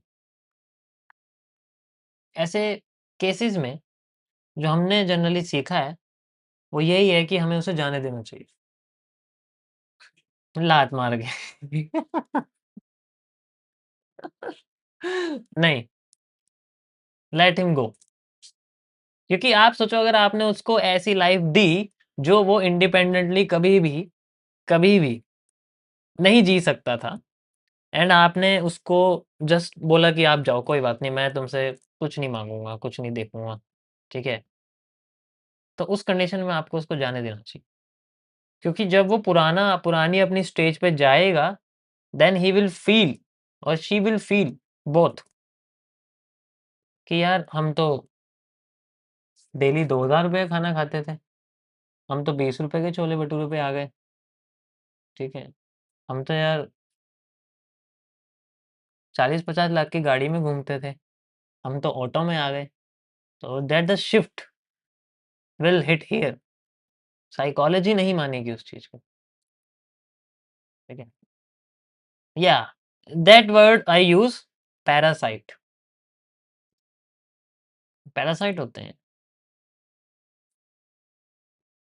ऐसे केसेस में जो हमने जनरली सीखा है, वो यही है कि हमें उसे जाने देना चाहिए, लात मार के। नहीं, लेट हिम गो। क्योंकि आप सोचो अगर आपने उसको ऐसी लाइफ़ दी, जो वो इंडिपेंडेंटली कभी भी नहीं जी सकता था, एंड आपने उसको जस्ट बोला कि आप जाओ, कोई बात नहीं, मैं तुमसे कुछ नहीं माँगूँगा, कुछ नहीं देखूँगा, ठीक है? तो उस कंडीशन में आपको उसको जाने देना चाहिए। क्योंकि जब वो पुरानी अपनी स्टेज पे जाएगा, देन ही विल फ़ील और शी विल फील बोथ कि यार हम तो डेली 2,000 रुपये खाना खाते थे, हम तो 20 रुपए के छोले भटूरे पे आ गए। ठीक है, हम तो यार 40-50 लाख की गाड़ी में घूमते थे, हम तो ऑटो में आ गए। तो that the shift will hit here. Psychology नहीं मानेगी उस चीज को। ठीक है, या that word I use, parasite. Parasite होते हैं।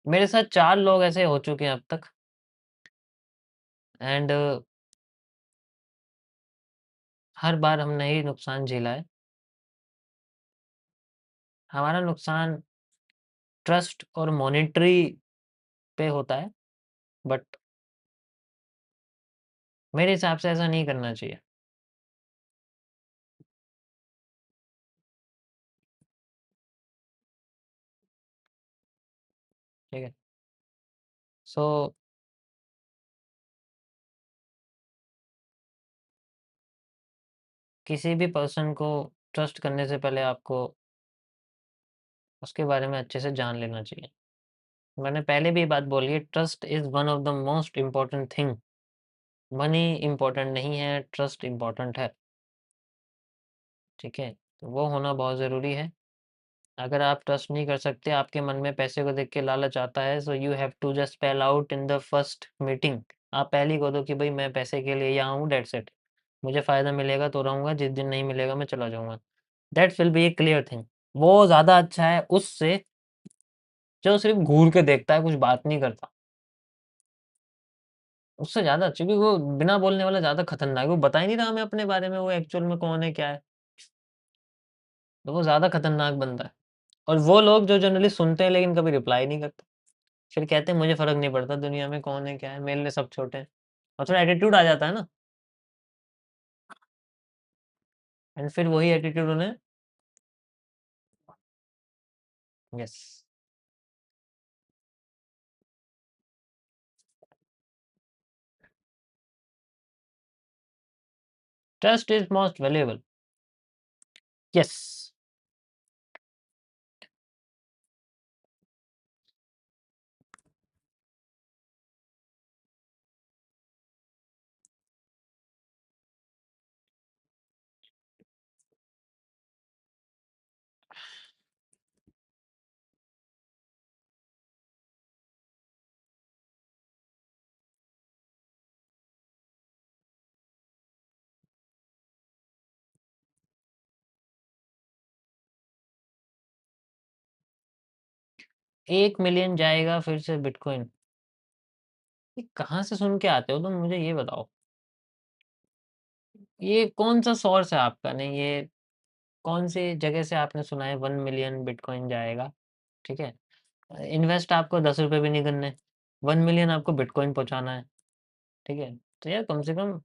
मेरे साथ 4 लोग ऐसे हो चुके हैं अब तक। एंड हर बार हमने ही नुकसान झेला है। हमारा नुकसान ट्रस्ट और मॉनेटरी पे होता है, बट मेरे हिसाब से ऐसा नहीं करना चाहिए। ठीक है, सो किसी भी पर्सन को ट्रस्ट करने से पहले आपको उसके बारे में अच्छे से जान लेना चाहिए। मैंने पहले भी ये बात बोली है, trust is one of the most important thing. Money important नहीं है, ट्रस्ट इम्पोर्टेंट है। ठीक है, तो वो होना बहुत ज़रूरी है। अगर आप ट्रस्ट नहीं कर सकते, आपके मन में पैसे को देख के लालच आता है, so you have to just spell out in the first meeting. आप पहले ही कह दो कि भाई मैं पैसे के लिए यहाँ हूँ, दैट्स इट। मुझे फ़ायदा मिलेगा तो रहूँगा, जिस दिन नहीं मिलेगा मैं चला जाऊँगा। That will be A clear thing. वो ज़्यादा अच्छा है उससे जो सिर्फ़ घूर के देखता है, कुछ बात नहीं करता। उससे ज़्यादा अच्छा, क्योंकि वो बिना बोलने वाला ज़्यादा खतरनाक है, वो बता ही नहीं रहा हमें अपने बारे में वो एक्चुअल में कौन है, क्या है। तो वो ज़्यादा खतरनाक बंदा है। और वो लोग जो जनरली सुनते हैं लेकिन कभी रिप्लाई नहीं करते। फिर कहते हैं मुझे फ़र्क नहीं पड़ता दुनिया में कौन है, क्या है, मेरे लिए सब छोटे हैं। और थोड़ा एटीट्यूड आ जाता है ना, एंड फिर वही एटीट्यूड उन्हें। Yes, trust is most valuable. Yes, 1 million जाएगा फिर से बिटकॉइन। ये कहाँ से सुन के आते हो तुम, मुझे ये बताओ? ये कौन-सा सोर्स है आपका? नहीं, ये कौन-सी जगह से आपने सुना है 1 मिलियन बिटकॉइन जाएगा? ठीक है? इन्वेस्ट आपको ₹10 भी नहीं करने, 1 मिलियन आपको बिटकॉइन पहुँचाना है, ठीक है? तो यार कम से कम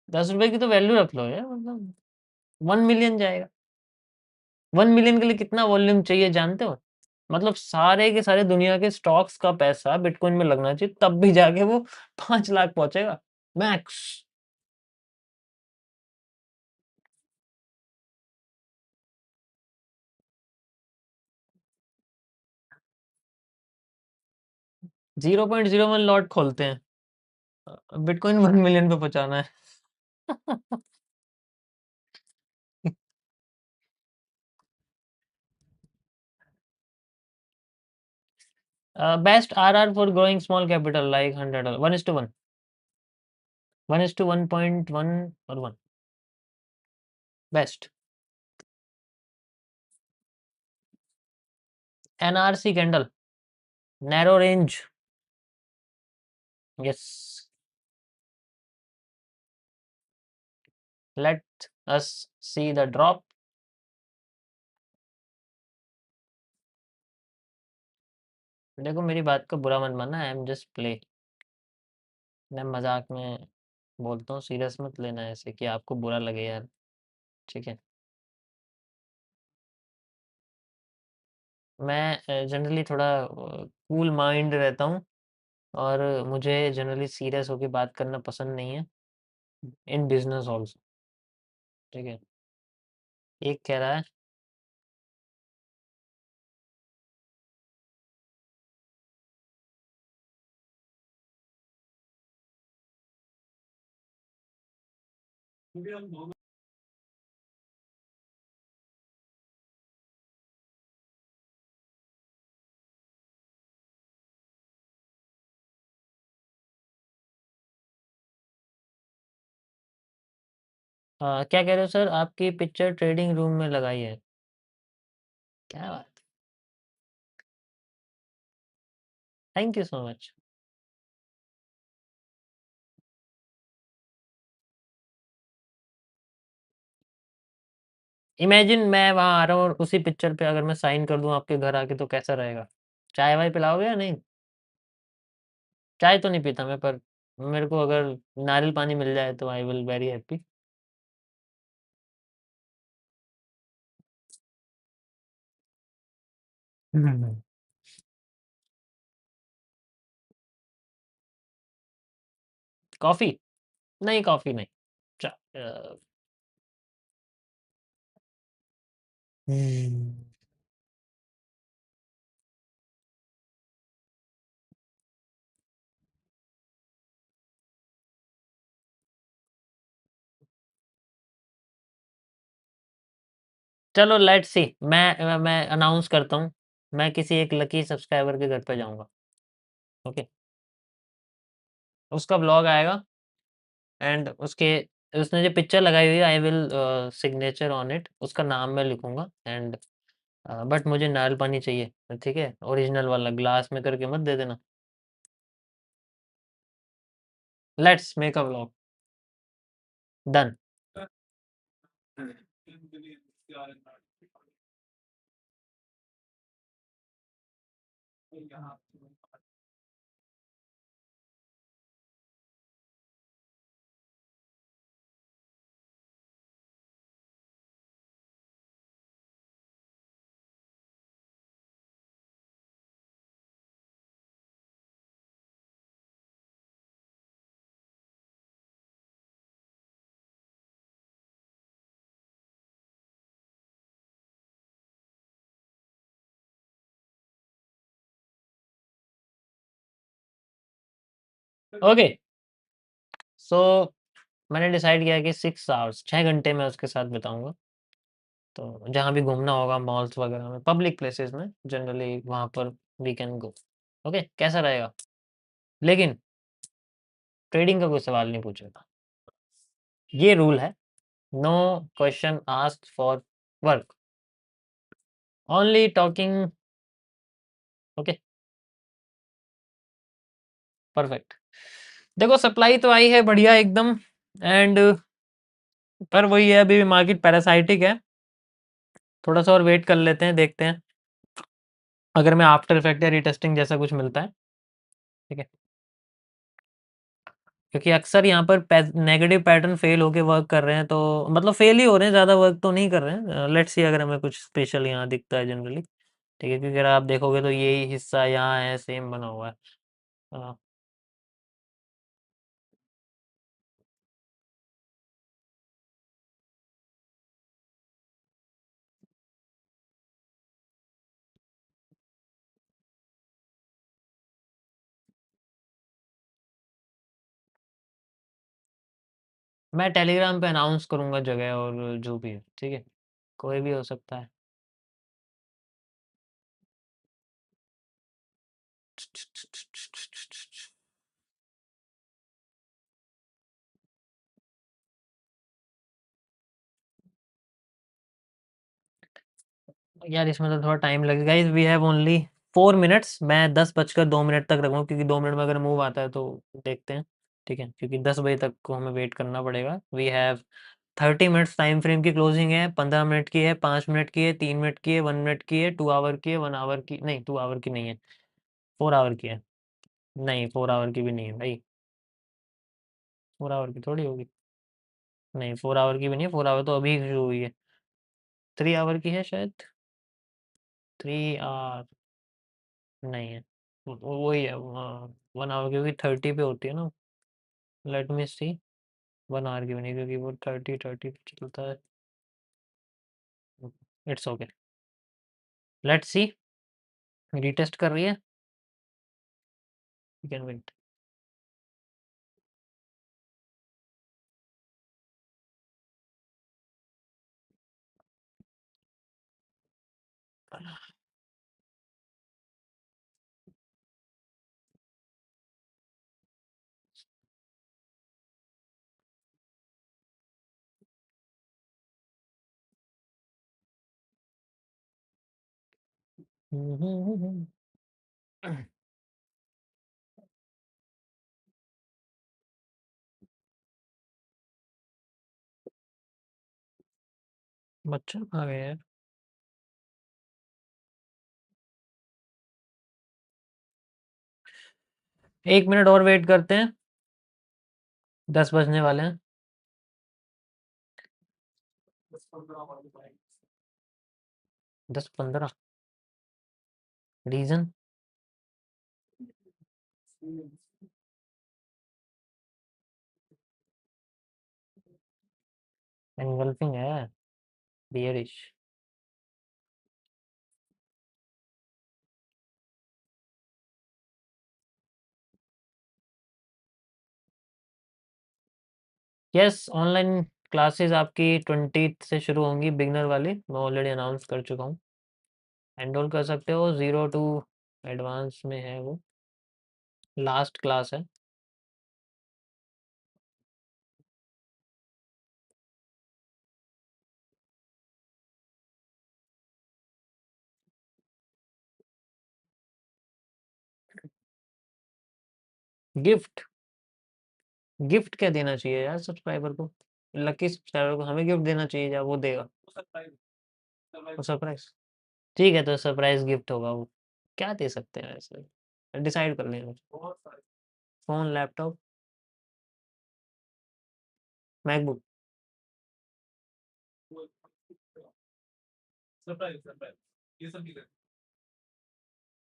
₹10 की तो वैल्यू रख लो यार, मतलब 1 मिलियन जाएगा। 1 मिलियन के लिए कितना वॉल्यूम चाहिए जानते हो? मतलब सारे के सारे दुनिया के स्टॉक्स का पैसा बिटकॉइन में लगना चाहिए, तब भी जाके वो 5 लाख पहुँचेगा, मैक्स। 0.01 लॉट खोलते हैं। बिटकॉइन 1 मिलियन पे पहुँचाना है। Best RR for growing small capital like 100 1:1, 1:1.1 और 1 best. NRC candle, narrow range. Yes, let us see the drop. देखो मेरी बात का बुरा मत मानना, आई एम जस्ट प्ले। मैं मजाक में बोलता हूँ, सीरियस मत लेना ऐसे कि आपको बुरा लगे यार। ठीक है, मैं जनरली थोड़ा कूल माइंड रहता हूँ और मुझे जनरली सीरियस होके बात करना पसंद नहीं है। In business also. ठीक है, एक कह रहा है क्या कह रहे हो सर, आपकी पिक्चर ट्रेडिंग रूम में लगाई है? क्या बात, thank you so much. Imagine मैं वहाँ आ रहा हूँ और उसी पिक्चर पे अगर मैं साइन कर दूँ आपके घर आके, तो कैसा रहेगा? चाय वाय पिलाओगे या नहीं? चाय तो नहीं पीता मैं, पर मेरे को अगर नारियल पानी मिल जाए तो I will very happy. Coffee? नहीं, कॉफी नहीं। चा हम्म, चलो लेट्स सी। मैं अनाउंस करता हूँ, मैं किसी एक लकी सब्सक्राइबर के घर पे जाऊँगा। ओके? उसका व्लॉग आएगा एंड उसके उसने जो पिक्चर लगाई हुई है, I will signature on it, उसका नाम मैं लिखूँगा एंड बट मुझे नारियल पानी चाहिए, ठीक है? ओरिजिनल वाला, ग्लास में करके मत दे देना। Let's make a vlog. Done. Okay, so मैंने डिसाइड किया कि 6 आवर्स, 6 घंटे मैं उसके साथ बिताऊँगा। तो जहाँ भी घूमना होगा मॉल्स वगैरह में, पब्लिक प्लेसेस में जनरली, वहाँ पर वी कैन गो। ओके, कैसा रहेगा? लेकिन ट्रेडिंग का कोई सवाल नहीं पूछेगा। ये रूल है, no question asked for work, only talking. Okay, perfect. देखो सप्लाई तो आई है बढ़िया एकदम, एंड पर वही है, अभी भी मार्केट पैरासाइटिक है। थोड़ा-सा और वेट कर लेते हैं, देखते हैं अगर मैं आफ्टर इफेक्ट या रीटेस्टिंग जैसा कुछ मिलता है, ठीक है? क्योंकि अक्सर यहाँ पर नेगेटिव पैटर्न फेल होके वर्क कर रहे हैं, तो मतलब फेल ही हो रहे हैं, ज़्यादा वर्क तो नहीं कर रहे हैं। लेट्स सी अगर हमें कुछ स्पेशल यहाँ दिखता है जनरली, ठीक है? क्योंकि अगर आप देखोगे तो यही हिस्सा यहाँ है, सेम बना हुआ है। अ, मैं टेलीग्राम पे अनाउंस करूँगा जगह और जो भी है, ठीक है? कोई भी हो सकता है। यार इसमें तो थोड़ा टाइम लगेगा। Guys we have only 4 minutes. मैं 10 बजकर 2 मिनट तक रखूँगा, क्योंकि 2 मिनट में अगर मूव आता है तो देखते हैं, ठीक है? क्योंकि 10 बजे तक को हमें वेट करना पड़ेगा। We have 30 minutes time frame की क्लोजिंग है, 15 मिनट की है, 5 मिनट की है, 3 मिनट की है, 1 मिनट की है, 2 आवर की है, 1 आवर की नहीं, 2 आवर की नहीं है, 4 आवर की है। नहीं, 4 आवर की भी नहीं है भाई, 4 आवर की थोड़ी होगी। नहीं, 4 आवर की भी नहीं है, 4 आवर तो अभी शुरू हुई है। 3 आवर की है शायद, 3 आवर नहीं है। वही है, 1 आवर, क्योंकि 30 पे होती है ना। Let me C. 1 आवर की बनी क्योंकि वो 30 पे चलता है। It's okay, let's see. Retest कर रही है, यू कैन वेट। बच्चा कहाँ गया है? 1 मिनट और वेट करते हैं, 10 बजने वाले हैं। 10-15। रीजन? एंगल्फिंग है, बियरिश। यस, ऑनलाइन क्लासेस आपकी 20 से शुरू होंगी, बिगनर वाली मैं ऑलरेडी अनाउंस कर चुका हूँ। एनरोल कर सकते हो, 0 to एडवांस में है वो, लास्ट क्लास है। गिफ्ट? गिफ्ट क्या देना चाहिए यार सब्सक्राइबर को? लकी सब्सक्राइबर को हमें गिफ्ट देना चाहिए या वो देगा? वो सरप्राइज, ठीक है, तो सरप्राइज गिफ्ट होगा वो। क्या दे सकते हैं वैसे, डिसाइड कर लेंगे। Phone, laptop, MacBook.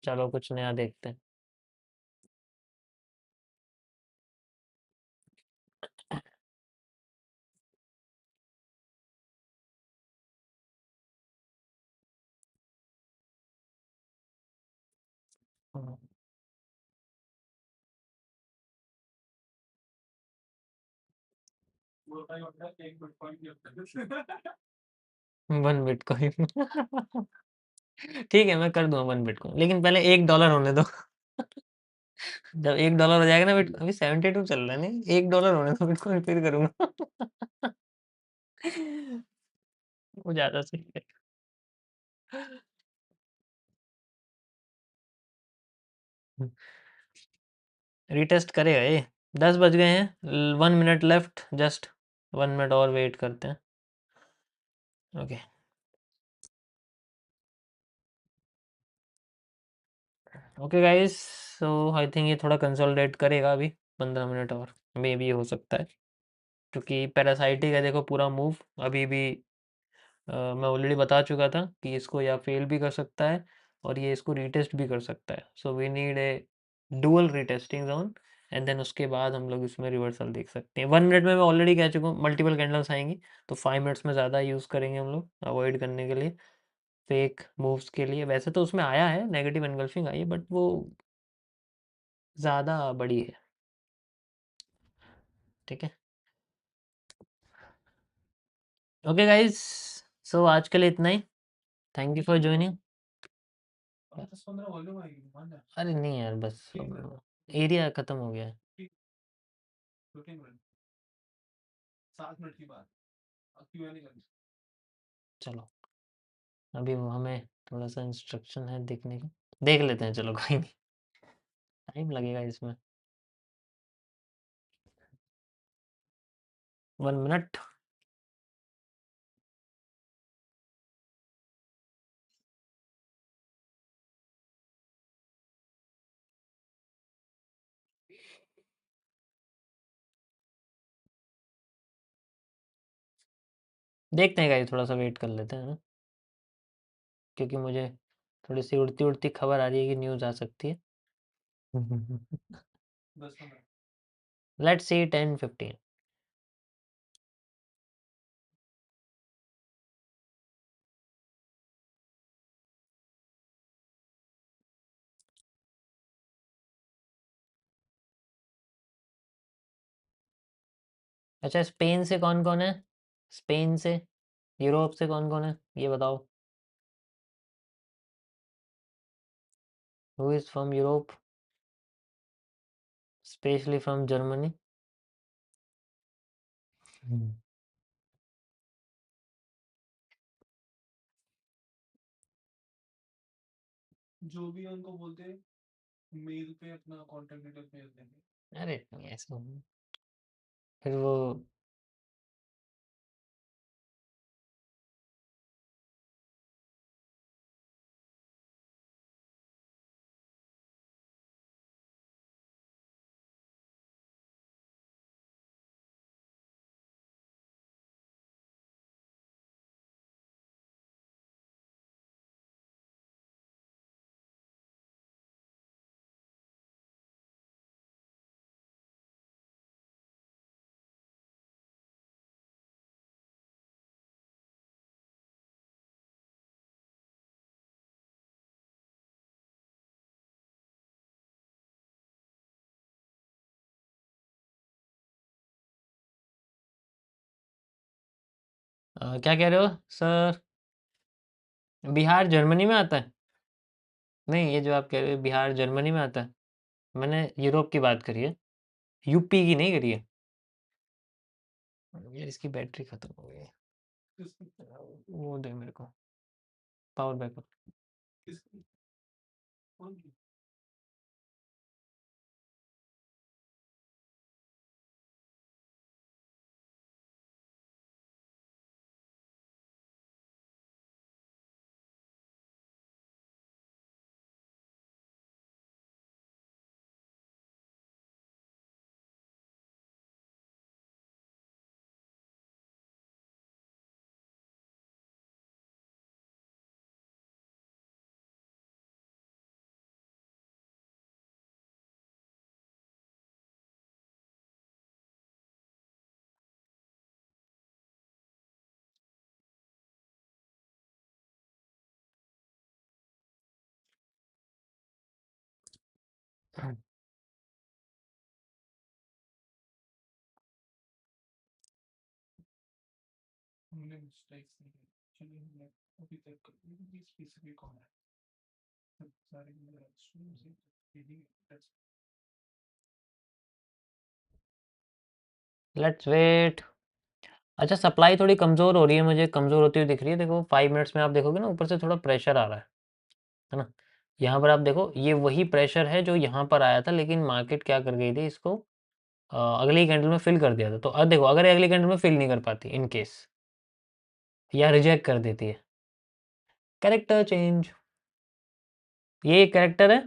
चलो कुछ नया देखते हैं। हाँ, 1 बिटकॉइन। ठीक है, मैं कर दूंगा 1 बिटकॉइन, लेकिन पहले $1 होने दो। जब $1 हो जाएगा ना, बिट अभी 72 चल रहा है, नहीं $1 होने दो बिटकॉइन, फिर करूंगा। वो ज्यादा सही है। रीटेस्ट करेगा ये। 10 बज गए हैं, 1 मिनट लेफ्ट, जस्ट 1 मिनट और वेट करते हैं। Okay. Okay guys, so I think ये थोड़ा कंसोलिडेट करेगा अभी, 15 मिनट और मे भी हो सकता है, क्योंकि पैरासाइटिक है देखो पूरा मूव अभी भी। मैं ऑलरेडी बता चुका था कि इसको या फेल भी कर सकता है और ये इसको रीटेस्ट भी कर सकता है, so we need a dual retesting zone, and then उसके बाद हम लोग इसमें रिवर्सल देख सकते हैं। 1 मिनट में मैं ऑलरेडी कह चुका हूँ मल्टीपल कैंडल्स आएंगी, तो 5 मिनट्स में ज़्यादा यूज़ करेंगे हम लोग अवॉइड करने के लिए, फेक मूव्स के लिए। वैसे तो उसमें आया है, नेगेटिव एनगल्फिंग आई है, बट वो ज़्यादा बड़ी है। ठीक है, ओके गाइज, सो आज के लिए इतना ही। Thank you for joining. अरे नहीं यार, बस एरिया खत्म हो गया है। चलो, अभी वो हमें थोड़ा सा इंस्ट्रक्शन है देखने का, देख लेते हैं, चलो कोई नहीं, टाइम लगेगा इसमें। 1 मिनट। देखते हैं गाइस, थोड़ा सा वेट कर लेते हैं ना, क्योंकि मुझे थोड़ी सी उड़ती उड़ती खबर आ रही है कि न्यूज़ आ सकती है। Let's see 10-15। अच्छा, स्पेन से कौन कौन है? स्पेन से, यूरोप से कौन कौन है ये बताओ। Who is from Europe, specially from Germany? जो भी है उनको बोलते हैं मेल पे अपना कांटेक्ट डिटेल भेज देंगे। अरे नहीं ऐसा नहीं। फिर वो क्या कह रहे हो सर? बिहार जर्मनी में आता है? नहीं, ये जो आप कह रहे हो बिहार जर्मनी में आता है, मैंने यूरोप की बात करी है, यूपी की नहीं करी है। यार इसकी बैटरी खत्म हो गई है। वो दे मेरे को, पावर बैकअप। हमने मिस्टेक्स नहीं की। चलिए हमने अभी तक स्पेसिफिक कौन है, सब सारे लेट्स वेट। अच्छा, सप्लाई थोड़ी कमज़ोर हो रही है, मुझे कमज़ोर होती हुई दिख रही है। देखो 5 मिनट्स में आप देखोगे ना, ऊपर से थोड़ा प्रेशर आ रहा है ना? यहाँ पर आप देखो, ये वही प्रेशर है जो यहाँ पर आया था, लेकिन मार्केट क्या कर गई थी, इसको अगली कैंडल में फिल कर दिया था। तो अब देखो, अगर अगली कैंडल में फिल नहीं कर पाती इन केस, या रिजेक्ट कर देती है, कैरेक्टर चेंज, ये एक कैरेक्टर है।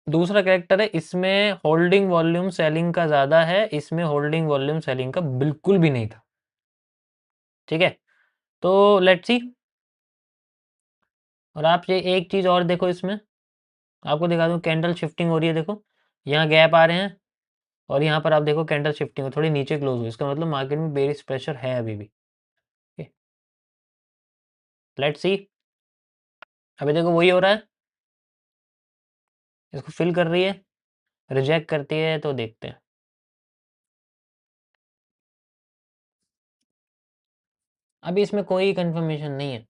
दूसरा कैरेक्टर है, इसमें होल्डिंग वॉल्यूम सेलिंग का ज़्यादा है, इसमें होल्डिंग वॉल्यूम सेलिंग का बिल्कुल भी नहीं था। ठीक है, तो लेट्स सी। और आप ये एक चीज़ और देखो, इसमें आपको दिखा दूँ, कैंडल शिफ्टिंग हो रही है। देखो यहाँ गैप आ रहे हैं, और यहाँ पर आप देखो कैंडल शिफ्टिंग हो, थोड़ी नीचे क्लोज हो, इसका मतलब मार्केट में बेरिश प्रेशर है अभी भी। Let's see. अभी देखो वही हो रहा है, इसको फिल कर रही है, रिजेक्ट करती है, तो देखते हैं। अभी इसमें कोई कंफर्मेशन नहीं है।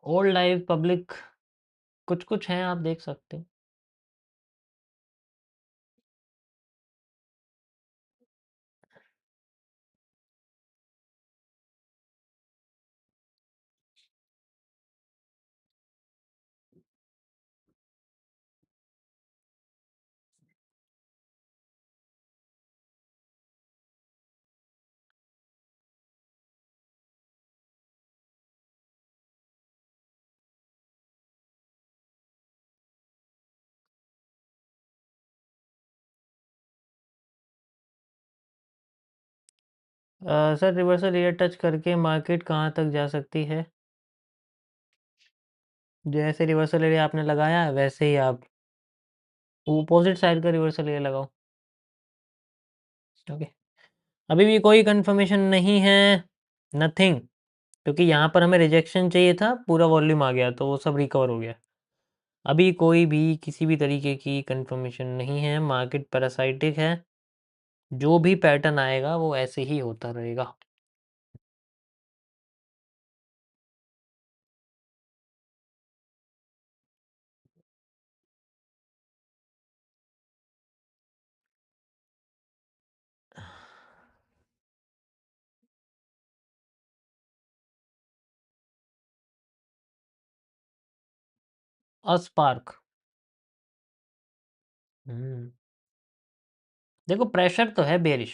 ओल्ड लाइव पब्लिक, कुछ कुछ हैं, आप देख सकते हो। सर रिवर्सल एयर टच करके मार्केट कहाँ तक जा सकती है? जैसे रिवर्सल एरिया आपने लगाया है वैसे ही आप अपोजिट साइड का रिवर्सल एरिया लगाओ। ओके, अभी भी कोई कंफर्मेशन नहीं है, नथिंग, क्योंकि यहाँ पर हमें रिजेक्शन चाहिए था, पूरा वॉल्यूम आ गया तो वो सब रिकवर हो गया। अभी कोई भी किसी भी तरीके की कंफर्मेशन नहीं है, मार्केट पैरासाइटिक है, जो भी पैटर्न आएगा वो ऐसे ही होता रहेगा। अस्पार्क, हम्म, देखो प्रेशर तो है बेरिश,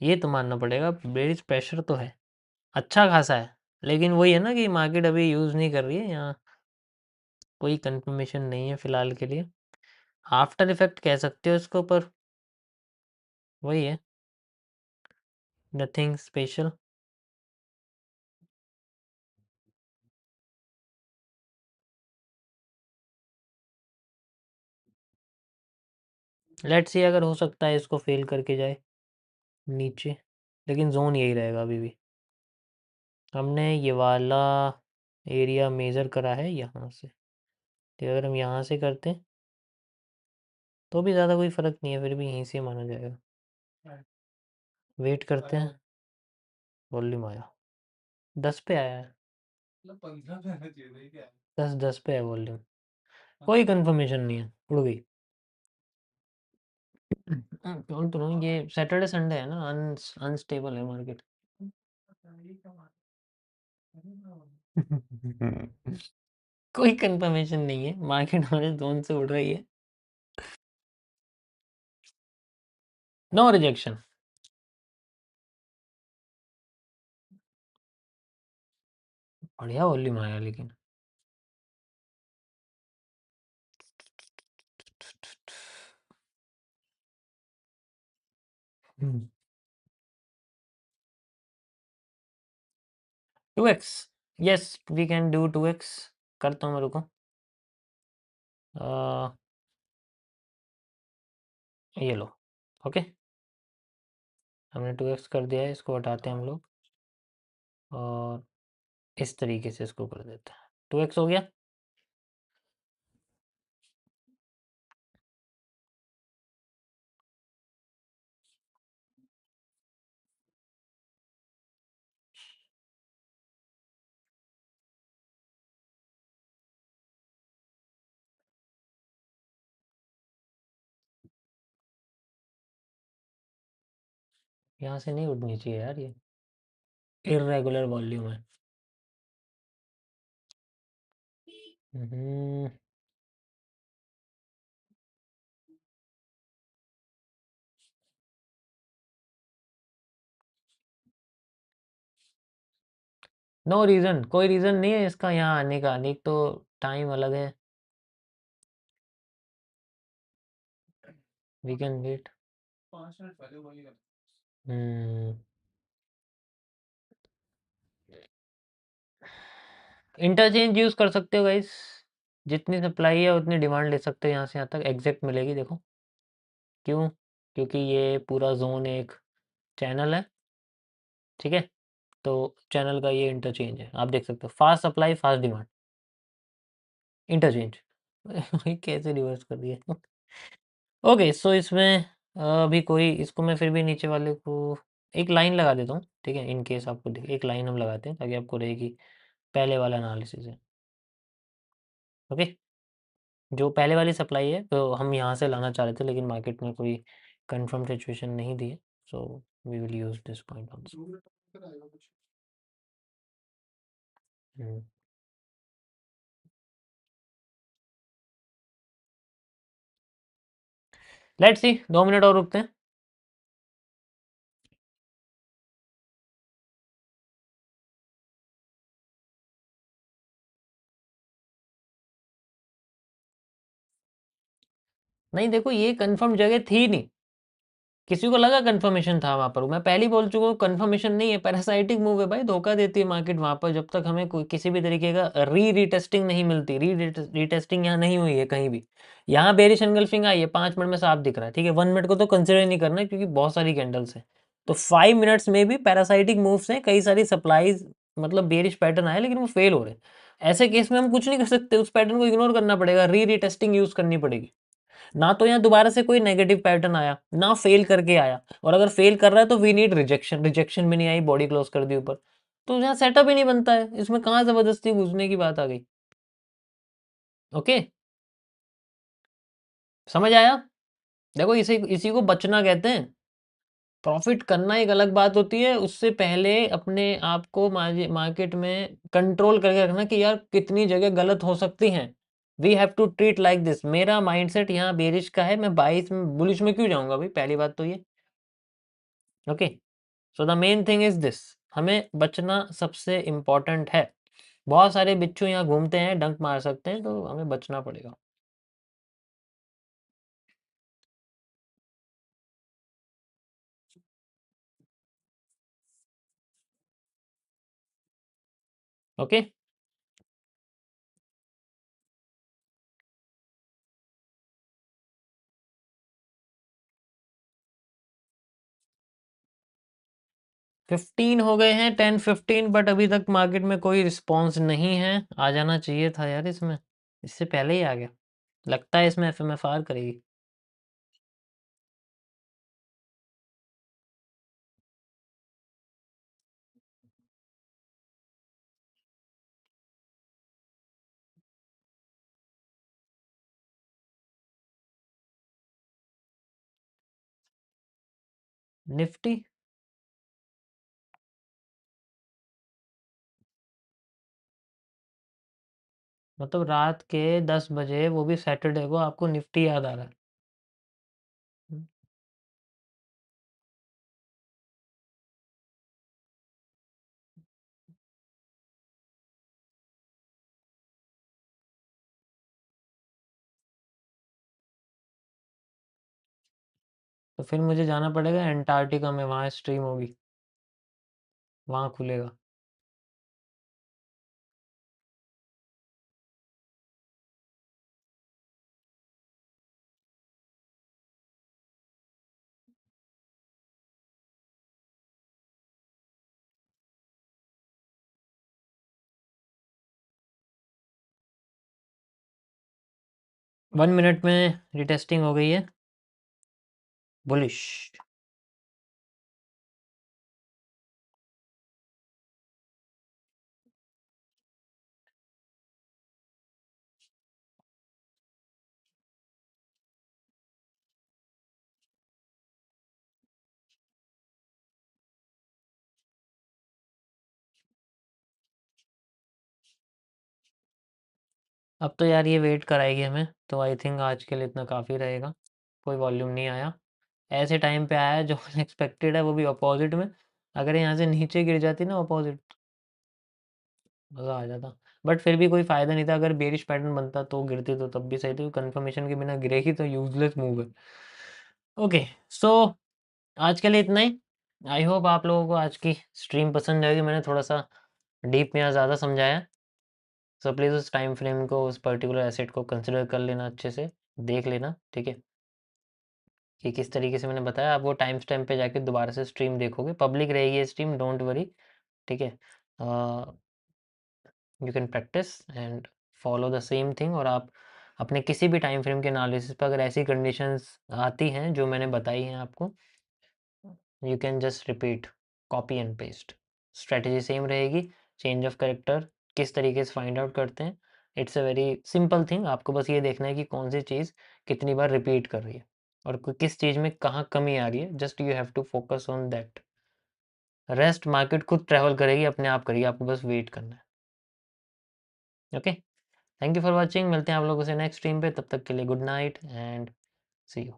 ये तो मानना पड़ेगा, बेरिश प्रेशर तो है, अच्छा खासा है, लेकिन वही है ना कि मार्केट अभी यूज़ नहीं कर रही है, यहाँ कोई कंफर्मेशन नहीं है फिलहाल के लिए। आफ्टर इफेक्ट कह सकते हो इसको, पर वही है, नथिंग स्पेशल। लेट्स सी, अगर हो सकता है इसको फेल करके जाए नीचे, लेकिन जोन यही रहेगा अभी भी। हमने ये वाला एरिया मेज़र करा है यहाँ से, तो अगर हम यहाँ से करते तो भी ज़्यादा कोई फ़र्क नहीं है, फिर भी यहीं से माना जाएगा। वेट करते हैं, वॉल्यूम आया, 10 पे आया है, 10 पे है वॉल्यूम, कोई कंफर्मेशन नहीं है, उड़ गई। बोल तो रहा हूँ, ये सैटरडे संडे है ना, अनस्टेबल है मार्केट। कोई कंफर्मेशन नहीं है, मार्केट हमारे जोन से उड़ रही है। नो रिजेक्शन, बढ़िया वॉल्यूम आया लेकिन। Hmm, 2x, yes we can do 2x, करता हूँ मैं, रुको। अ, ये लो, ओके, हमने 2x कर दिया है, इसको हटाते हैं हम लोग, और इस तरीके से इसको कर देते हैं, 2x हो गया। यहाँ से नहीं उड़नी चाहिए यार, ये इर्रेगुलर वॉल्यूम है। नो रीज़न, कोई रीज़न नहीं है इसका यहाँ आने का, नहीं तो टाइम अलग है, we can wait. Hmm, interchange use कर सकते हो गाइस, जितनी सप्लाई है उतनी डिमांड ले सकते हो, यहाँ से यहाँ तक एग्जैक्ट मिलेगी, देखो क्यों, क्योंकि ये पूरा जोन एक चैनल है, ठीक है, तो चैनल का ये इंटरचेंज है, आप देख सकते हो, fast supply fast demand, interchange. कैसे रिवर्स कर दिया। ओके, सो इसमें अभी कोई, इसको मैं फिर भी नीचे वाले को एक लाइन लगा देता हूँ, ठीक है, इन केस आपको एक लाइन हम लगाते हैं ताकि आपको रहे कि पहले वाला एनालिसिस है, ओके। जो पहले वाली सप्लाई है तो हम यहाँ से लाना चाह रहे थे, लेकिन मार्केट में कोई कंफर्म सिचुएशन नहीं दी है, so we will use this point also. Let's see, 2 minute और रुकते हैं। नहीं देखो, ये कंफर्म जगह थी नहीं, किसी को लगा कंफर्मेशन था वहाँ पर? मैं पहले ही बोल चुका हूँ कंफर्मेशन नहीं है, पैरासाइटिक मूव है भाई, धोखा देती है मार्केट वहाँ पर जब तक हमें कोई किसी भी तरीके का रीटेस्टिंग नहीं मिलती। रीटेस्टिंग यहाँ नहीं हुई है कहीं भी। यहाँ बेरिश एंगल्फिंग आई है, 5 मिनट में साफ दिख रहा है, ठीक है। 1 मिनट को तो कंसिडर नहीं करना है क्योंकि बहुत सारी कैंडल्स हैं। तो 5 मिनट्स में भी पैरासाइटिक मूव्स हैं, कई सारी सप्लाईज, मतलब बेरिश पैटर्न आए लेकिन वो फेल हो रहे हैं। ऐसे केस में हम कुछ नहीं कर सकते, उस पैटर्न को इग्नोर करना पड़ेगा, रीटेस्टिंग यूज करनी पड़ेगी। ना तो यहाँ दोबारा से कोई नेगेटिव पैटर्न आया, ना फेल करके आया, और अगर फेल कर रहा है तो वी नीड रिजेक्शन, रिजेक्शन भी नहीं आई, बॉडी क्लोज कर दी ऊपर। तो यहाँ सेटअप ही नहीं बनता है, इसमें कहाँ जबरदस्ती घुसने की बात आ गई। ओके, समझ आया? देखो इसी इसी को बचना कहते हैं। प्रॉफिट करना एक अलग बात होती है, उससे पहले अपने आप को मार्केट में कंट्रोल करके रखना कि यार कितनी जगह गलत हो सकती हैं। We have to treat like this. मेरा माइंडसेट यहाँ बेरिश का है, मैं 22 में बुलिश में क्यों जाऊंगा भाई, पहली बात तो ये। Okay, so the main thing is this, हमें बचना सबसे इम्पोर्टेंट है। बहुत सारे बिच्छू यहाँ घूमते हैं, डंक मार सकते हैं, तो हमें बचना पड़ेगा। ओके, 15 हो गए हैं, 10-15, बट अभी तक मार्केट में कोई रिस्पॉन्स नहीं है। आ जाना चाहिए था यार इसमें, इससे पहले ही आ गया। लगता है इसमें एफएमएफआर करेगी। निफ्टी, मतलब रात के 10 बजे, वो भी सैटरडे को, आपको निफ्टी याद आ रहा है? तो फिर मुझे जाना पड़ेगा एंटार्क्टिका में, वहाँ स्ट्रीम होगी, वहाँ खुलेगा। 1 मिनट में रिटेस्टिंग हो गई है, बुलिश। अब तो यार ये वेट कराएगी हमें, तो आई थिंक आज के लिए इतना काफ़ी रहेगा। कोई वॉल्यूम नहीं आया, ऐसे टाइम पे आया जो अनएक्सपेक्टेड है, वो भी अपोजिट में। अगर यहाँ से नीचे गिर जाती ना अपोजिट, मज़ा आ जाता। बट फिर भी कोई फ़ायदा नहीं था, अगर बेरिश पैटर्न बनता तो गिरती तो तब भी सही थी, कंफर्मेशन के बिना गिरेगी तो यूजलेस मूव है। ओके, सो आज के लिए इतना ही। आई होप आप लोगों को आज की स्ट्रीम पसंद आएगी, मैंने थोड़ा सा डीप में या ज़्यादा समझाया। सो प्लीज़ उस टाइम फ्रेम को, उस पर्टिकुलर एसेट को कंसिडर कर लेना, अच्छे से देख लेना, ठीक है, कि किस तरीके से मैंने बताया। आप वो टाइम स्टैम्प पे जाके दोबारा से स्ट्रीम देखोगे, पब्लिक रहेगी ये स्ट्रीम, डोंट वरी, ठीक है। You can practice and follow the same thing. और आप अपने किसी भी टाइम फ्रेम के एनालिसिस पर अगर ऐसी कंडीशंस आती हैं जो मैंने बताई हैं आपको, you can just repeat, copy and paste, strategy same रहेगी। चेंज ऑफ कैरेक्टर किस तरीके से फाइंड आउट करते हैं, it's a very simple thing. आपको बस ये देखना है कि कौन सी चीज़ कितनी बार रिपीट कर रही है और किस चीज़ में कहाँ कमी आ रही है, just you have to focus on that. Rest market खुद ट्रैवल करेगी, अपने आप करेगी, आपको बस वेट करना है। Okay, thank you for watching, मिलते हैं आप लोगों से नेक्स्ट स्ट्रीम पे, तब तक के लिए good night and see you.